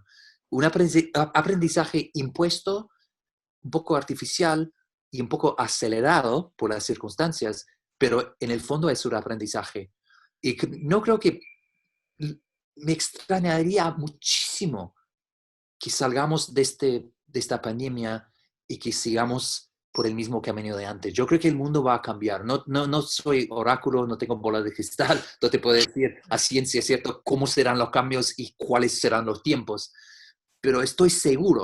Un aprendizaje impuesto, un poco artificial y un poco acelerado por las circunstancias, pero en el fondo es un aprendizaje. Y no creo que me extrañaría muchísimo que salgamos de esta pandemia y que sigamos por el mismo camino de antes. Yo creo que el mundo va a cambiar. No soy oráculo, no tengo bola de cristal, no te puedo decir a ciencia cierta cómo serán los cambios y cuáles serán los tiempos, pero estoy segurísimo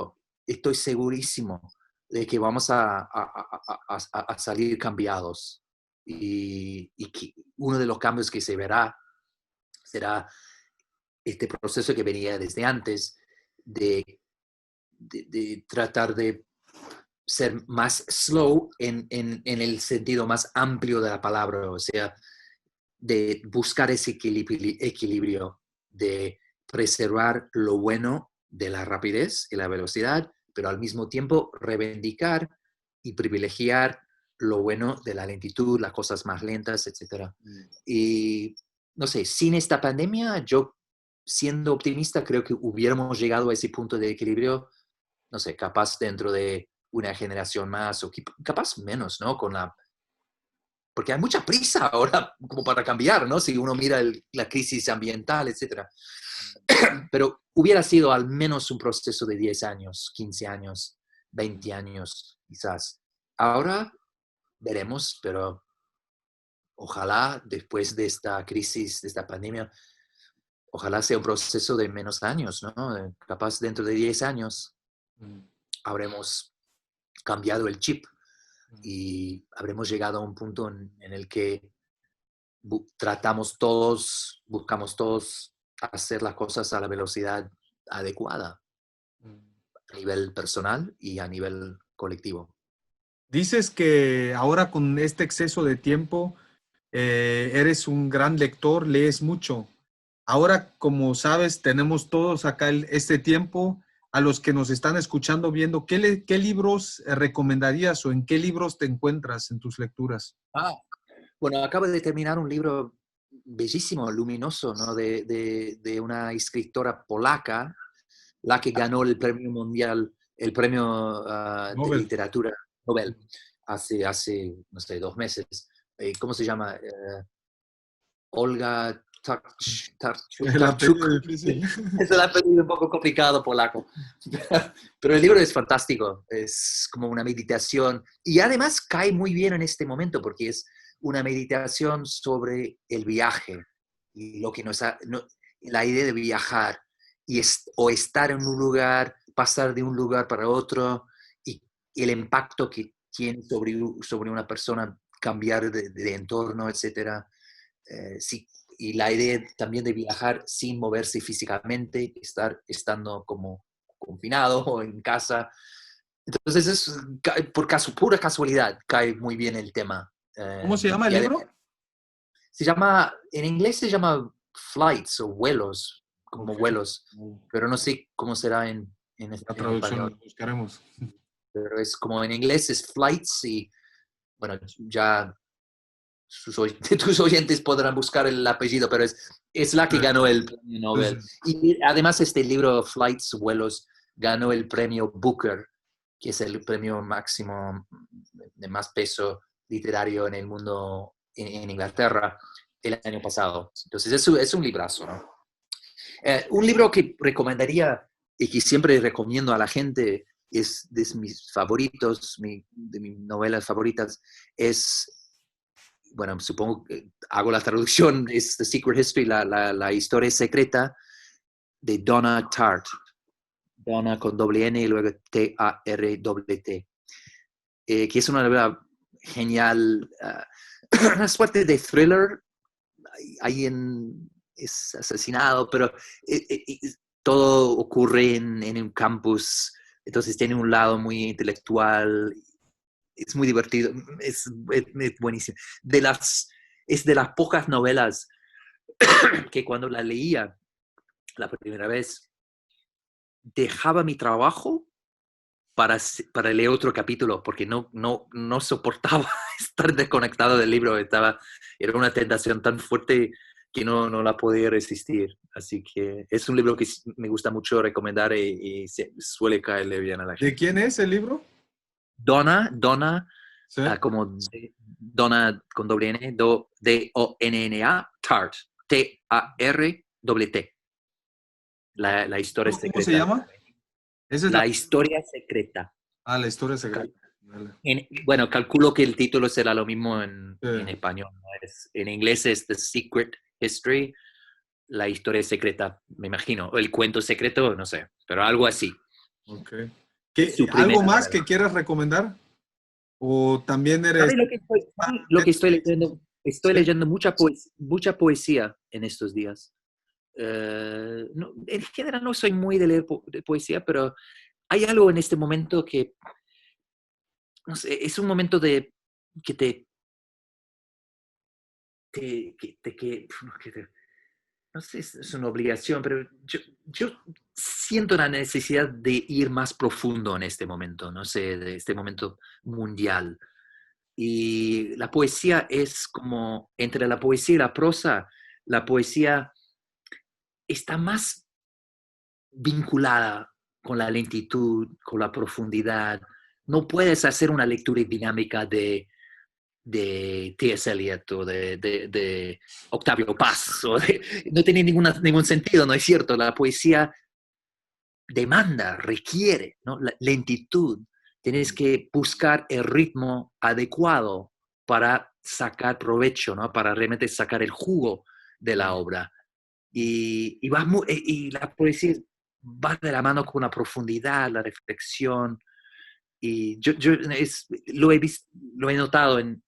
de que vamos a salir cambiados y que uno de los cambios que se verá será este proceso que venía desde antes de tratar de ser más slow en el sentido más amplio de la palabra, o sea, de buscar ese equilibrio, de preservar lo bueno de la rapidez y la velocidad, pero al mismo tiempo reivindicar y privilegiar lo bueno de la lentitud, las cosas más lentas, etcétera. Y no sé, sin esta pandemia, yo siendo optimista, creo que hubiéramos llegado a ese punto de equilibrio, no sé, capaz dentro de una generación más o capaz menos, ¿no? Porque hay mucha prisa ahora como para cambiar, ¿no? Si uno mira la crisis ambiental, etcétera. Pero hubiera sido al menos un proceso de 10 años, 15 años, 20 años, quizás. Ahora veremos, pero ojalá después de esta crisis, de esta pandemia, ojalá sea un proceso de menos años, ¿no? Capaz dentro de 10 años mm, habremos cambiado el chip y habremos llegado a un punto en el que buscamos todos hacer las cosas a la velocidad adecuada mm. a nivel personal y a nivel colectivo. Dices que ahora con este exceso de tiempo Eres un gran lector, lees mucho. Ahora, como sabes, tenemos todos acá este tiempo. A los que nos están escuchando, viendo, ¿qué libros recomendarías o en qué libros te encuentras en tus lecturas? Ah, bueno, acabo de terminar un libro bellísimo, luminoso, ¿no? De una escritora polaca, la que ganó el premio mundial, el premio de Nobel. literatura Nobel no sé, 2 meses. ¿Cómo se llama? Olga El Tarchuk. apellido difícil. Es un apellido un poco complicado polaco. Pero el libro es fantástico, es como una meditación y además cae muy bien en este momento porque es una meditación sobre el viaje y lo que la idea de viajar o estar en un lugar, pasar de un lugar para otro y el impacto que tiene sobre una persona, cambiar de entorno, etcétera. Sí, y la idea también de viajar sin moverse físicamente, estando como confinado o en casa. Entonces, pura casualidad, cae muy bien el tema. ¿Cómo se llama el Y además, libro? en inglés se llama flights o vuelos, como Ok. vuelos, pero no sé cómo será La en traducción español. lo buscaremos. Pero es como en inglés es flights y bueno, ya tus oyentes podrán buscar el apellido, pero es la que ganó el premio Nobel. Y además este libro, Flights, Vuelos, ganó el premio Booker, que es el premio máximo de más peso literario en el mundo, en Inglaterra, el año pasado. Entonces es un librazo, ¿no? Un libro que recomendaría y que siempre recomiendo a la gente, es de mis favoritos, de mis novelas favoritas, es bueno, supongo que hago la traducción, es The Secret History, la historia secreta de Donna Tartt. Donna con doble N y luego T-A-R-T. Que es una novela genial, una suerte de thriller. Alguien es asesinado, pero todo ocurre en un campus, entonces tiene un lado muy intelectual, es muy divertido, es buenísimo. Es de las pocas novelas que cuando la leía la primera vez, dejaba mi trabajo para leer otro capítulo, porque no soportaba estar desconectado del libro. Era una tentación tan fuerte que no la podía resistir. Así que es un libro que me gusta mucho recomendar y suele caerle bien a la ¿De gente. quién es el libro? Donna, Sí. como Donna con doble N, D-O-N-N-A, Tart, T-A-R-T. La historia ¿Cómo se secreta. llama? Esa es la... La historia secreta. Ah, la historia secreta. Vale. Bueno, calculo que el título será lo mismo en Sí. español, ¿no? En inglés es The Secret History, la historia secreta, me imagino. O el cuento secreto, no sé, pero algo así. Ok. Es su ¿Algo primera más novela. que quieras recomendar? ¿O también eres... ¿Sabes lo que estoy leyendo? Estoy ¿Sí? leyendo mucha poesía en estos días. En general no soy muy de leer de poesía, pero hay algo en este momento que, no sé, es un momento que te, que te- no sé si es una obligación, pero yo siento la necesidad de ir más profundo en este momento, no sé, de este momento mundial. Y la poesía es como, entre la poesía y la poesía está más vinculada con la lentitud, con la profundidad. No puedes hacer una lectura dinámica de T.S. Eliot o de Octavio Paz. No tiene ningún sentido, ¿no es cierto? La poesía demanda, requiere, ¿no? La lentitud. Tienes que buscar el ritmo adecuado para sacar provecho, ¿no? Para realmente sacar el jugo de la obra. Y la poesía va de la mano con la profundidad, la reflexión. Y lo he notado en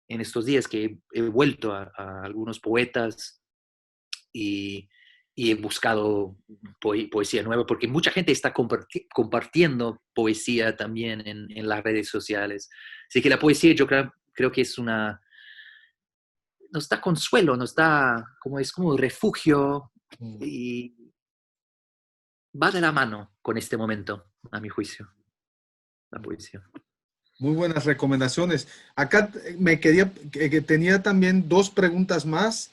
estos días que he vuelto a algunos poetas y, y he buscado poesía nueva, porque mucha gente está compartiendo poesía también en las redes sociales. Así que la poesía yo creo que es nos da consuelo, nos da es como refugio Mm. y va de la mano con este momento, a mi juicio, la poesía. Muy buenas recomendaciones. Acá me quería, que tenía también dos preguntas más.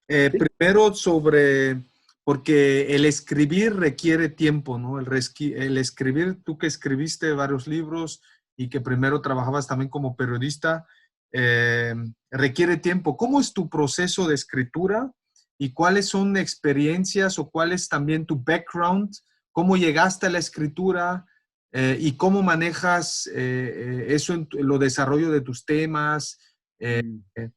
¿Sí? Primero sobre, porque el escribir requiere tiempo, ¿no? El escribir, tú que escribiste varios libros y que primero trabajabas también como periodista, eh, requiere tiempo. ¿Cómo es tu proceso de escritura y cuáles son experiencias o cuál es también tu background? ¿Cómo llegaste a la escritura? ¿Y cómo manejas eso en lo desarrollo de tus temas? Eh, Mm. eh,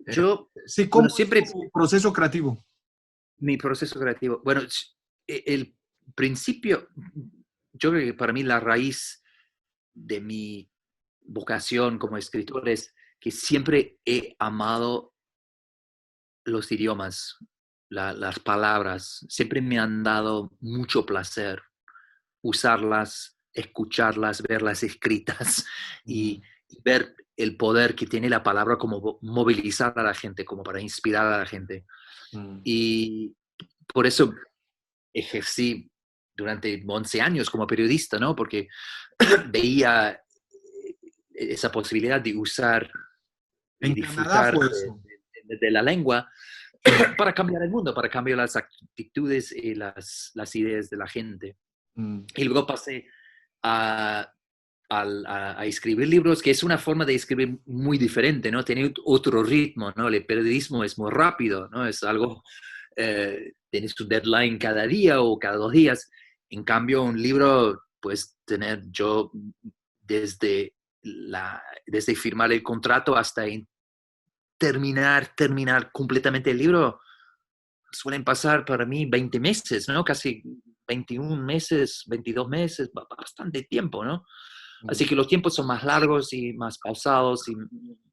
Yo, sí, ¿cómo bueno, es siempre tu proceso creativo? mi proceso creativo, bueno, el principio, yo creo que para mí la raíz de mi vocación como escritor es que siempre he amado los idiomas, las palabras, siempre me han dado mucho placer usarlas, escucharlas, verlas escritas Mm, y ver el poder que tiene la palabra como movilizar a la gente, como para inspirar a la gente. mm, Y por eso ejercí durante 11 años como periodista, ¿no? Porque veía esa posibilidad de usar y En Canadá disfrutar fue eso. de la lengua Mm, para cambiar el mundo, para cambiar las actitudes y las ideas de la gente. mm, Y luego pasé a, a escribir libros, que es una forma de escribir muy diferente, ¿no? Tiene otro ritmo, ¿no? El periodismo es muy rápido, ¿no? Es algo, tienes tu deadline cada día o cada 2 días. En cambio, un libro, pues tener yo desde, desde firmar el contrato hasta terminar completamente el libro, suelen pasar para mí 20 meses, ¿no? Casi 21 meses, 22 meses, bastante tiempo, ¿no? Así mm, que los tiempos son más largos y más pausados y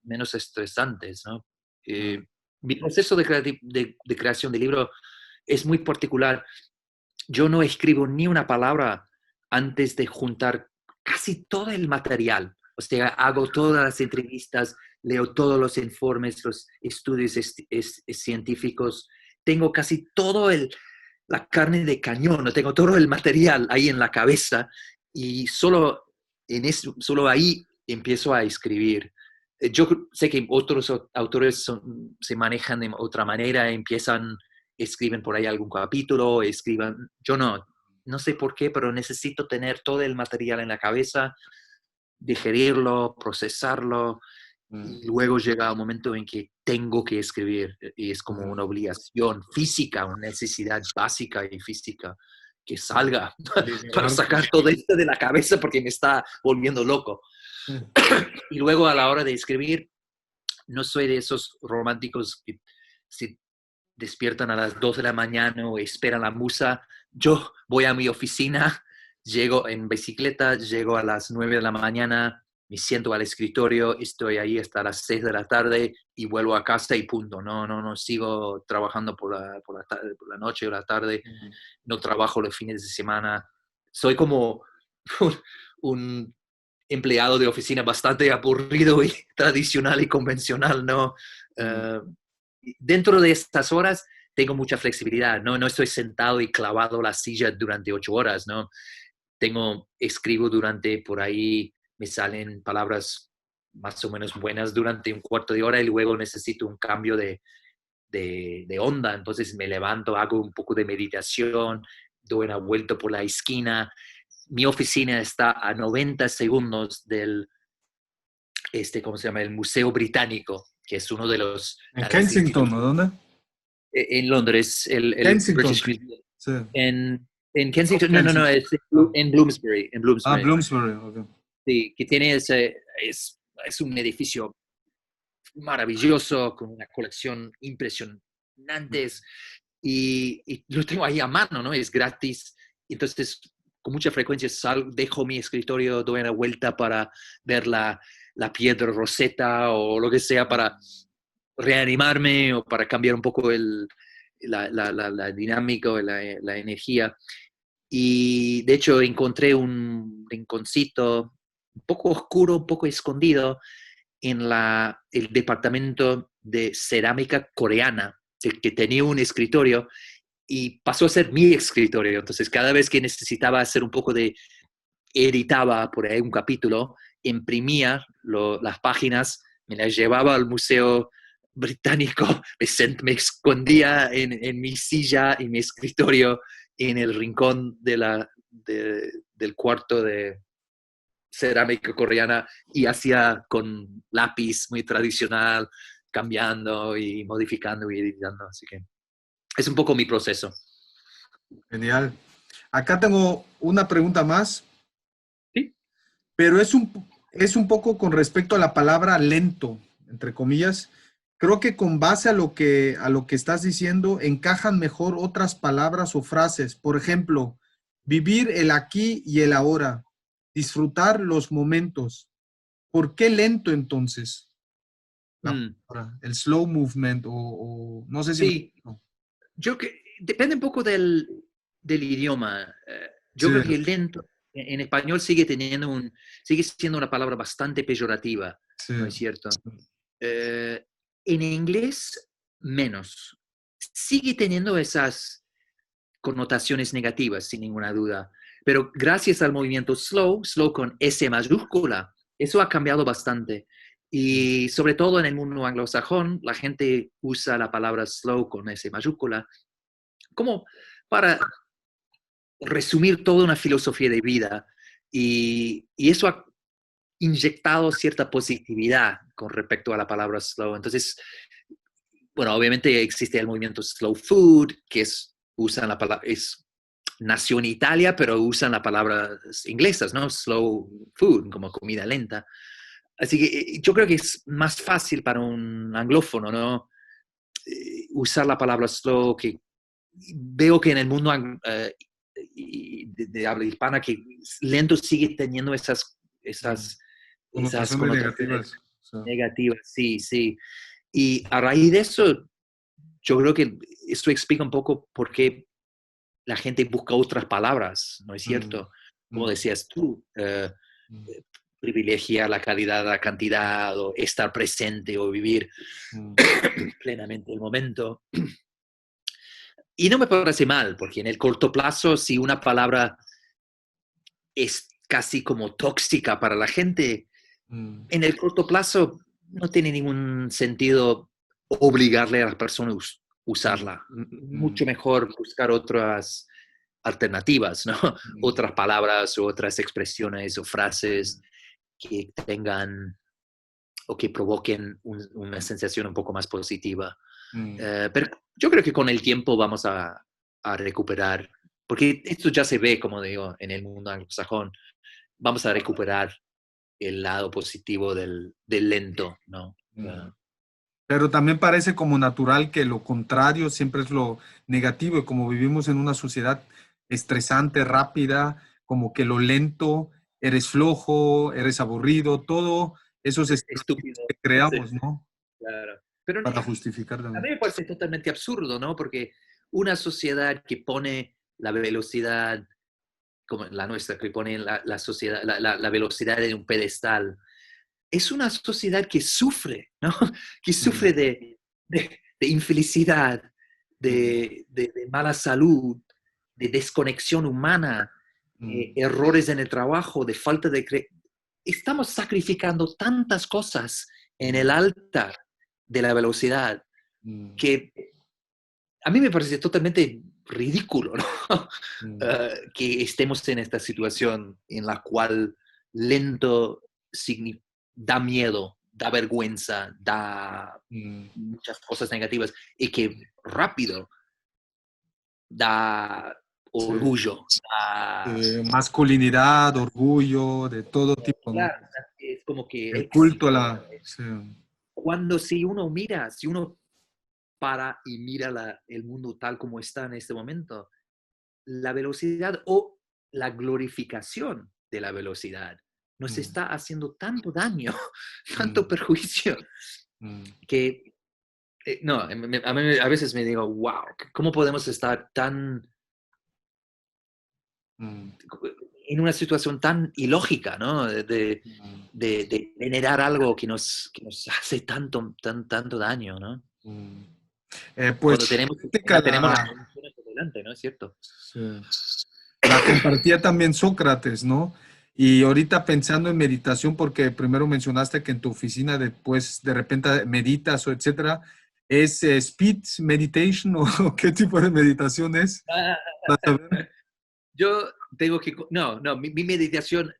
menos estresantes, ¿no? mm, Mi proceso de creación de libro es muy particular. Yo no escribo ni una palabra antes de juntar casi todo el material. O sea, hago todas las entrevistas, leo todos los informes, los estudios científicos. Tengo casi todo la carne de cañón, no tengo todo el material ahí en la cabeza y solo ahí empiezo a escribir. Yo sé que otros autores se manejan de otra manera, escriben por ahí algún capítulo, yo no sé por qué, pero necesito tener todo el material en la cabeza, digerirlo, procesarlo, mm, y luego llega un momento en que tengo que escribir y es como mm, una obligación física, una necesidad básica y física que mm. salga para Liberarte. sacar todo esto de la cabeza porque me está volviendo loco. Mm, Y luego a la hora de escribir, no soy de esos románticos que se despiertan a las 2 de la mañana o esperan la musa. Yo voy a mi oficina, llego en bicicleta, llego a las 9 de la mañana, me siento al escritorio, estoy ahí hasta las 6 de la tarde y vuelvo a casa y punto. No sigo trabajando por la noche o la tarde, mm, no trabajo los fines de semana. Soy como un, un empleado de oficina bastante aburrido y tradicional y convencional, ¿no? mm, Uh, Dentro de estas horas tengo mucha flexibilidad, ¿no? No estoy sentado y clavado en la silla durante 8 horas, ¿no? Escribo durante, por ahí me salen palabras más o menos buenas durante un cuarto de hora y luego necesito un cambio de onda, entonces me levanto, hago un poco de meditación, doy una vuelta por la esquina. Mi oficina está a 90 segundos ¿cómo se llama? El Museo Británico, que es uno de En las Kensington, ¿o instituciones dónde? en Londres, el Kensington British Street. Museum. Sí. En South Kensington, no, Kensington. es Ah, en Bloomsbury, Bloomsbury. Ok. sí, que tiene es un edificio maravilloso, con una colección impresionante, Mm, y lo tengo ahí a mano, ¿no? Es gratis. Entonces, con mucha frecuencia dejo mi escritorio, doy una vuelta para ver la piedra roseta o lo que sea para reanimarme o para cambiar un poco la dinámica o la energía. Y de hecho encontré un rinconcito un poco oscuro, un poco escondido en el departamento de cerámica coreana, que tenía un escritorio y pasó a ser mi escritorio. Entonces, cada vez que necesitaba hacer un poco de, editaba por ahí un capítulo, imprimía las páginas, me las llevaba al Museo Británico, me escondía en mi silla y mi escritorio en el rincón del cuarto de cerámica coreana y hacía con lápiz muy tradicional, cambiando y modificando y editando. Así que es un poco mi proceso. Genial. Acá tengo una pregunta más, Sí. pero es un poco con respecto a la palabra lento, entre comillas. Creo que con base a lo que estás diciendo, encajan mejor otras palabras o frases. Por ejemplo, vivir el aquí y el ahora, disfrutar los momentos. ¿Por qué lento entonces? La Mm, palabra, el slow movement no sé si me sí, explico. yo que depende un poco del idioma. Sí, Yo creo que lento en español sigue siendo una palabra bastante peyorativa, sí. ¿no es cierto? Eh, en inglés, menos. Sigue teniendo esas connotaciones negativas, sin ninguna duda. Pero gracias al movimiento slow con S mayúscula, eso ha cambiado bastante. Y sobre todo en el mundo anglosajón, la gente usa la palabra slow con S mayúscula como para resumir toda una filosofía de vida. Y eso ha inyectado cierta positividad con respecto a la palabra slow. Entonces, bueno, obviamente existe el movimiento slow food, que usan la palabra, nació en Italia, pero usan las palabras inglesas, ¿no? Slow food, como comida lenta. Así que yo creo que es más fácil para un anglófono, ¿no? Usar la palabra slow, que veo que en el mundo de habla hispana, que lento sigue teniendo esas Connotaciones connotaciones negativas. O sea, negativas, sí, sí. Y a raíz de eso, yo creo que esto explica un poco por qué la gente busca otras palabras, ¿no es mm, cierto? Como mm, decías tú, mm, privilegiar la calidad a la cantidad, o estar presente, o vivir mm, plenamente el momento. Y no me parece mal, porque en el corto plazo, si una palabra es casi como tóxica para la gente, mm, en el corto plazo no tiene ningún sentido obligarle a las personas a mm, usarla. mm, Mucho mejor buscar otras alternativas, ¿no? mm, Otras palabras o otras expresiones o frases que tengan o que provoquen una sensación un poco más positiva. mm. Pero yo creo que con el tiempo vamos a recuperar, porque esto ya se ve, como digo, en el mundo anglosajón, vamos a recuperar el lado positivo del lento, ¿no? Mm. Pero también parece como natural que lo contrario siempre es lo negativo y como vivimos en una sociedad estresante, rápida, como que lo lento, eres flojo, eres aburrido, todo esos estereotipos Estúpido. que Sí, creamos, ¿no? claro. Pero Para justificar a mí también. me parece totalmente absurdo, ¿no? Porque una sociedad que pone la velocidad, como la nuestra, que pone la sociedad, la velocidad en un pedestal, es una sociedad que sufre, ¿no? Que Mm, sufre de infelicidad, mm, de mala salud, de desconexión humana, mm, errores en el trabajo, de falta de... Estamos sacrificando tantas cosas en el mm, altar de la velocidad mm, que a mí me parece totalmente ridículo, ¿no? mm, Que estemos en esta situación en la cual lento da miedo, da vergüenza, da mm. muchas cosas negativas, y que rápido da Sí. orgullo, da... Masculinidad, orgullo, de todo tipo, ¿no? Claro, es como que El culto a éxito. la... Sí. Cuando si uno para y mira el mundo tal como está en este momento, la velocidad o la glorificación de la velocidad nos Mm, está haciendo tanto daño, tanto mm, perjuicio, mm, que no, mí a veces me digo, wow, ¿cómo podemos estar tan mm, en una situación tan ilógica, ¿no? Mm, De generar algo que nos hace tanto daño, ¿no? mm. Cuando Pues fíjate que ya tenemos las soluciones por delante, ¿no es cierto? sí, la compartía también Sócrates, ¿no? Y ahorita pensando en meditación, porque primero mencionaste que en tu oficina después de repente meditas o etcétera, ¿es speed meditation o qué tipo de meditación es? Para saber. Yo tengo que, no, mi meditación,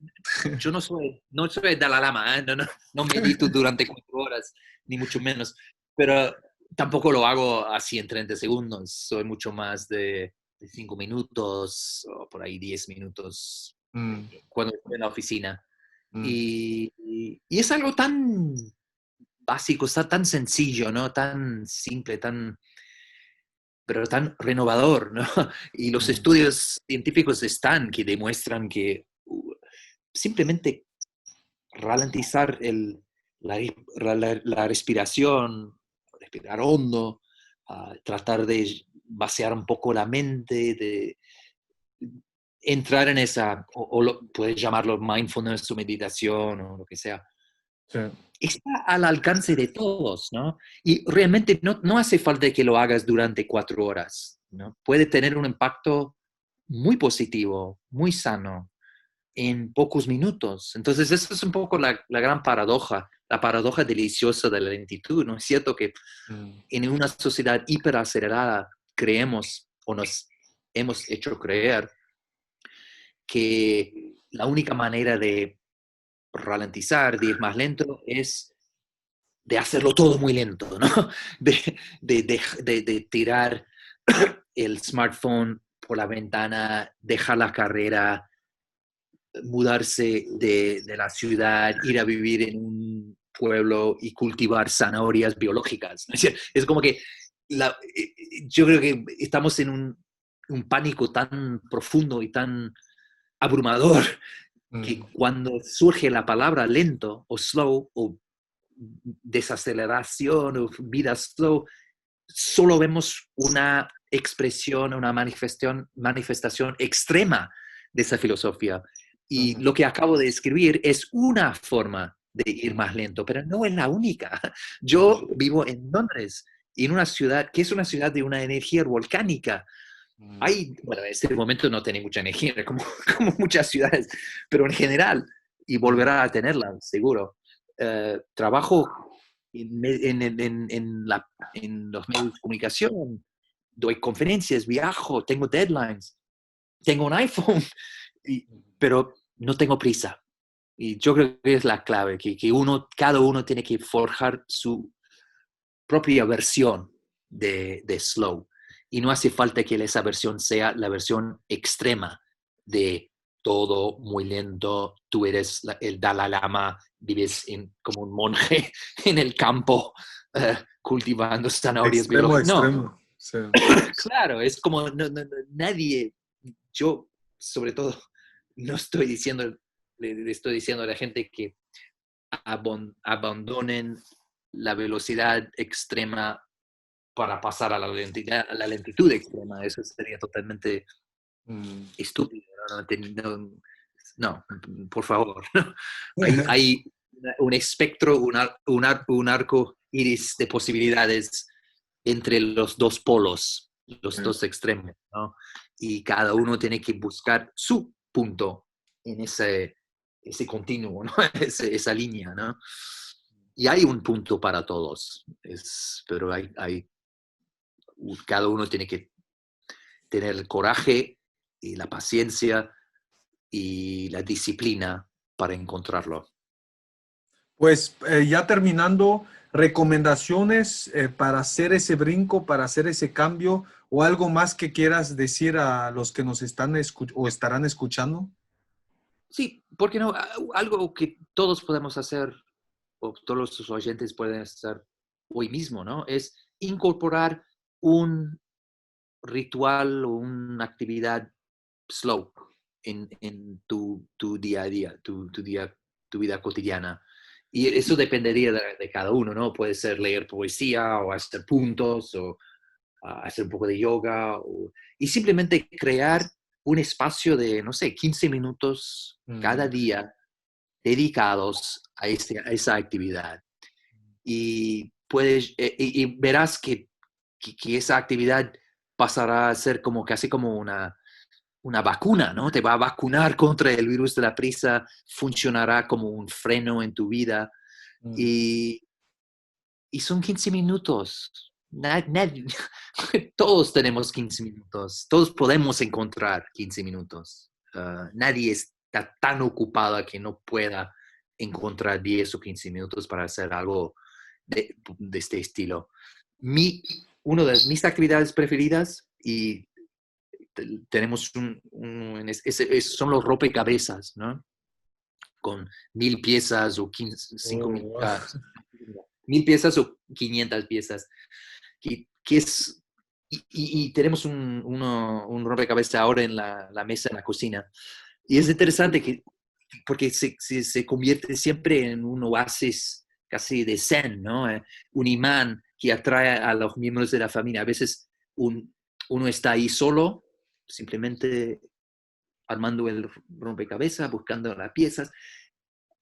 yo no soy Dalai Lama, ¿eh? No medito durante 4 horas, ni mucho menos, pero tampoco lo hago así en 30 segundos, soy mucho más de 5 minutos o por ahí 10 minutos Mm, cuando estoy en la oficina. mm, Y es algo tan básico, está tan sencillo, ¿no? Tan simple, pero tan renovador, ¿no? Y los mm, estudios científicos están que demuestran que simplemente ralentizar la, la respiración, respirar hondo, tratar de vaciar un poco la mente, de entrar en esa, puedes llamarlo mindfulness o meditación o lo que sea, sí, está al alcance de todos, ¿no? Y realmente no hace falta que lo hagas durante 4 horas, ¿no? Puede tener un impacto muy positivo, muy sano, en pocos minutos. Entonces, esa es un poco la gran paradoja, la paradoja deliciosa de la lentitud, ¿no? Es cierto que mm, en una sociedad hiperacelerada creemos o nos hemos hecho creer que la única manera de ralentizar, de ir más lento, es de hacerlo todo muy lento, ¿no? De tirar el smartphone por la ventana, dejar la carrera, mudarse de la ciudad, ir a vivir en un pueblo y cultivar zanahorias biológicas. Es como que yo creo que estamos en un pánico tan profundo y tan abrumador que mm, cuando surge la palabra lento o slow o desaceleración o vida slow, solo vemos una expresión, una manifestación extrema de esa filosofía. Y mm, lo que acabo de escribir es una forma de ir más lento, pero no es la única. Yo mm, vivo en Londres, en una ciudad que es una ciudad de una energía volcánica. mm, Hay, bueno, en este momento no tiene mucha energía, como, como muchas ciudades, pero en general, y mm, volverá a tenerla, seguro. Trabajo en los medios de comunicación, doy conferencias, viajo, tengo deadlines, tengo un iPhone, pero no tengo prisa. Y yo creo que es la clave, que cada uno tiene que forjar su propia versión de slow. Y no hace falta que esa versión sea la versión extrema de todo muy lento, tú eres el Dalai Lama, vives como un monje en el campo cultivando zanahorias extremo, biológicas. No, extremo. Sí. claro, es como nadie, yo sobre todo, no estoy diciendo, le estoy diciendo a la gente que abandonen la velocidad extrema para pasar a la lentitud extrema. Eso sería totalmente Mm. estúpido. No, por favor. Hay un espectro, un arco iris de posibilidades entre los dos polos, los dos extremos, ¿no? Y cada uno tiene que buscar su punto en ese continuo, ¿no? Esa línea, ¿no? Y hay un punto para todos, pero cada uno tiene que tener el coraje y la paciencia y la disciplina para encontrarlo. Pues ya terminando, recomendaciones para hacer ese brinco, para hacer ese cambio o algo más que quieras decir a los que nos están o estarán escuchando. Sí, ¿por qué no? Algo que todos podemos hacer, o todos los oyentes pueden hacer hoy mismo, ¿no? Es incorporar un ritual o una actividad slow en tu día a día, tu vida cotidiana. Y eso dependería de cada uno, ¿no? Puede ser leer poesía o hacer puntos o hacer un poco de yoga y simplemente crear un espacio de, no sé, 15 minutos cada día dedicados a esa actividad. Y y verás que esa actividad pasará a ser como casi como una vacuna, ¿no? Te va a vacunar contra el virus de la prisa, funcionará como un freno en tu vida. Y, y son 15 minutos. Todos tenemos 15 minutos. Todos podemos encontrar 15 minutos. Nadie está tan ocupado que no pueda encontrar 10 o 15 minutos para hacer algo de este estilo. Una de mis actividades preferidas, y tenemos son los rompecabezas, ¿no? Con 1000 piezas o 5000, Wow. 1000 piezas o 500 piezas. Que es, y tenemos un rompecabezas ahora en la mesa en la cocina. Y es interesante porque se convierte siempre en un oasis casi de zen, ¿no? Un imán que atrae a los miembros de la familia. A veces uno está ahí solo, simplemente armando el rompecabezas, buscando las piezas.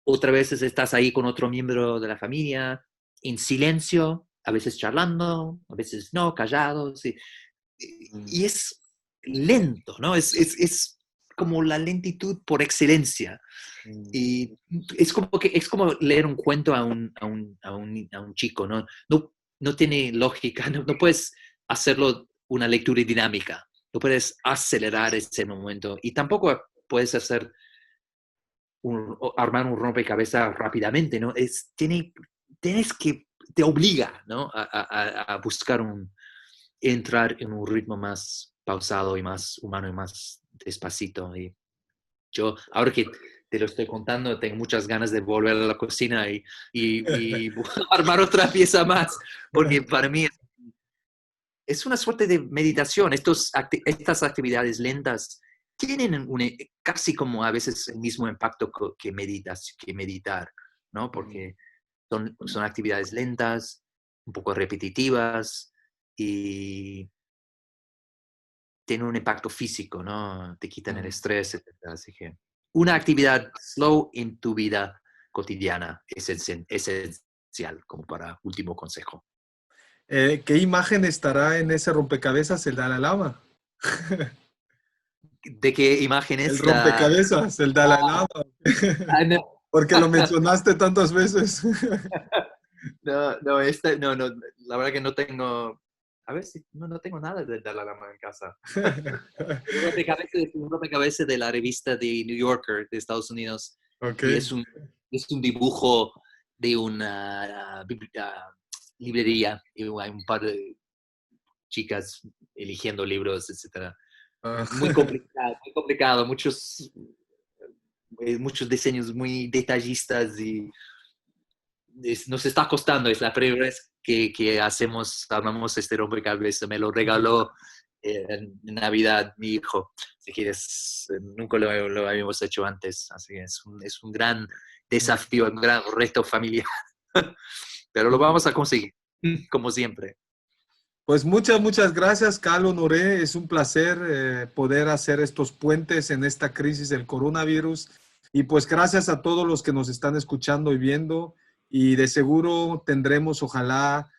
Otras veces estás ahí con otro miembro de la familia, en silencio, a veces charlando, a veces no, callados. Y es lento, ¿no? Es como la lentitud por excelencia. Y es como leer un cuento a un chico, ¿no? No tiene lógica, no puedes hacerlo una lectura dinámica, no puedes acelerar ese momento y tampoco puedes armar un rompecabezas rápidamente, ¿no? Tienes que, te obliga, ¿no? A buscar entrar en un ritmo más pausado y más humano y más despacito. Y yo, ahora que te lo estoy contando, tengo muchas ganas de volver a la cocina y armar otra pieza más, porque para mí es una suerte de meditación. Estas actividades lentas tienen casi como a veces el mismo impacto que meditar, ¿no? Porque son actividades lentas, un poco repetitivas y tienen un impacto físico, ¿no? Te quitan el estrés, etc. Así que una actividad slow en tu vida cotidiana es esencial, como para último consejo. ¿Qué imagen estará en ese rompecabezas el Dalai Lama? ¿De qué imagen El es la...? rompecabezas, el Dalai Lama. No, Porque lo mencionaste tantas veces. no, la verdad que no tengo... A ver si no tengo nada de Dalai Lama en casa. Es un rompecabezas de la revista de New Yorker de Estados Unidos. Ok. Y es un dibujo de una librería. Y hay un par de chicas eligiendo libros, etc. Ah, Muy complicado, muy complicado. Muchos diseños muy detallistas y nos está costando. Es la primera vez que armamos este rompecabezas. Me lo regaló en Navidad mi hijo. Así que nunca lo habíamos hecho antes. Así que es un gran desafío, un gran reto familiar. Pero lo vamos a conseguir, como siempre. pues muchas gracias, Carlos Honoré. Es un placer poder hacer estos puentes en esta crisis del coronavirus. Y pues gracias a todos los que nos están escuchando y viendo. Y de seguro tendremos, ojalá,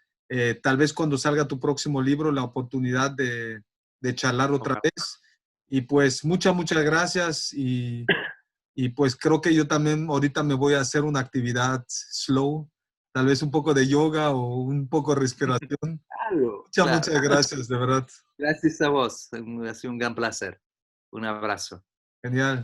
tal vez cuando salga tu próximo libro, la oportunidad de charlar otra vez. Y pues muchas gracias. Y pues creo que yo también ahorita me voy a hacer una actividad slow, tal vez un poco de yoga o un poco de respiración. Claro, Muchas claro. gracias, de verdad. Gracias a vos. Ha sido un gran placer. Un abrazo. Genial.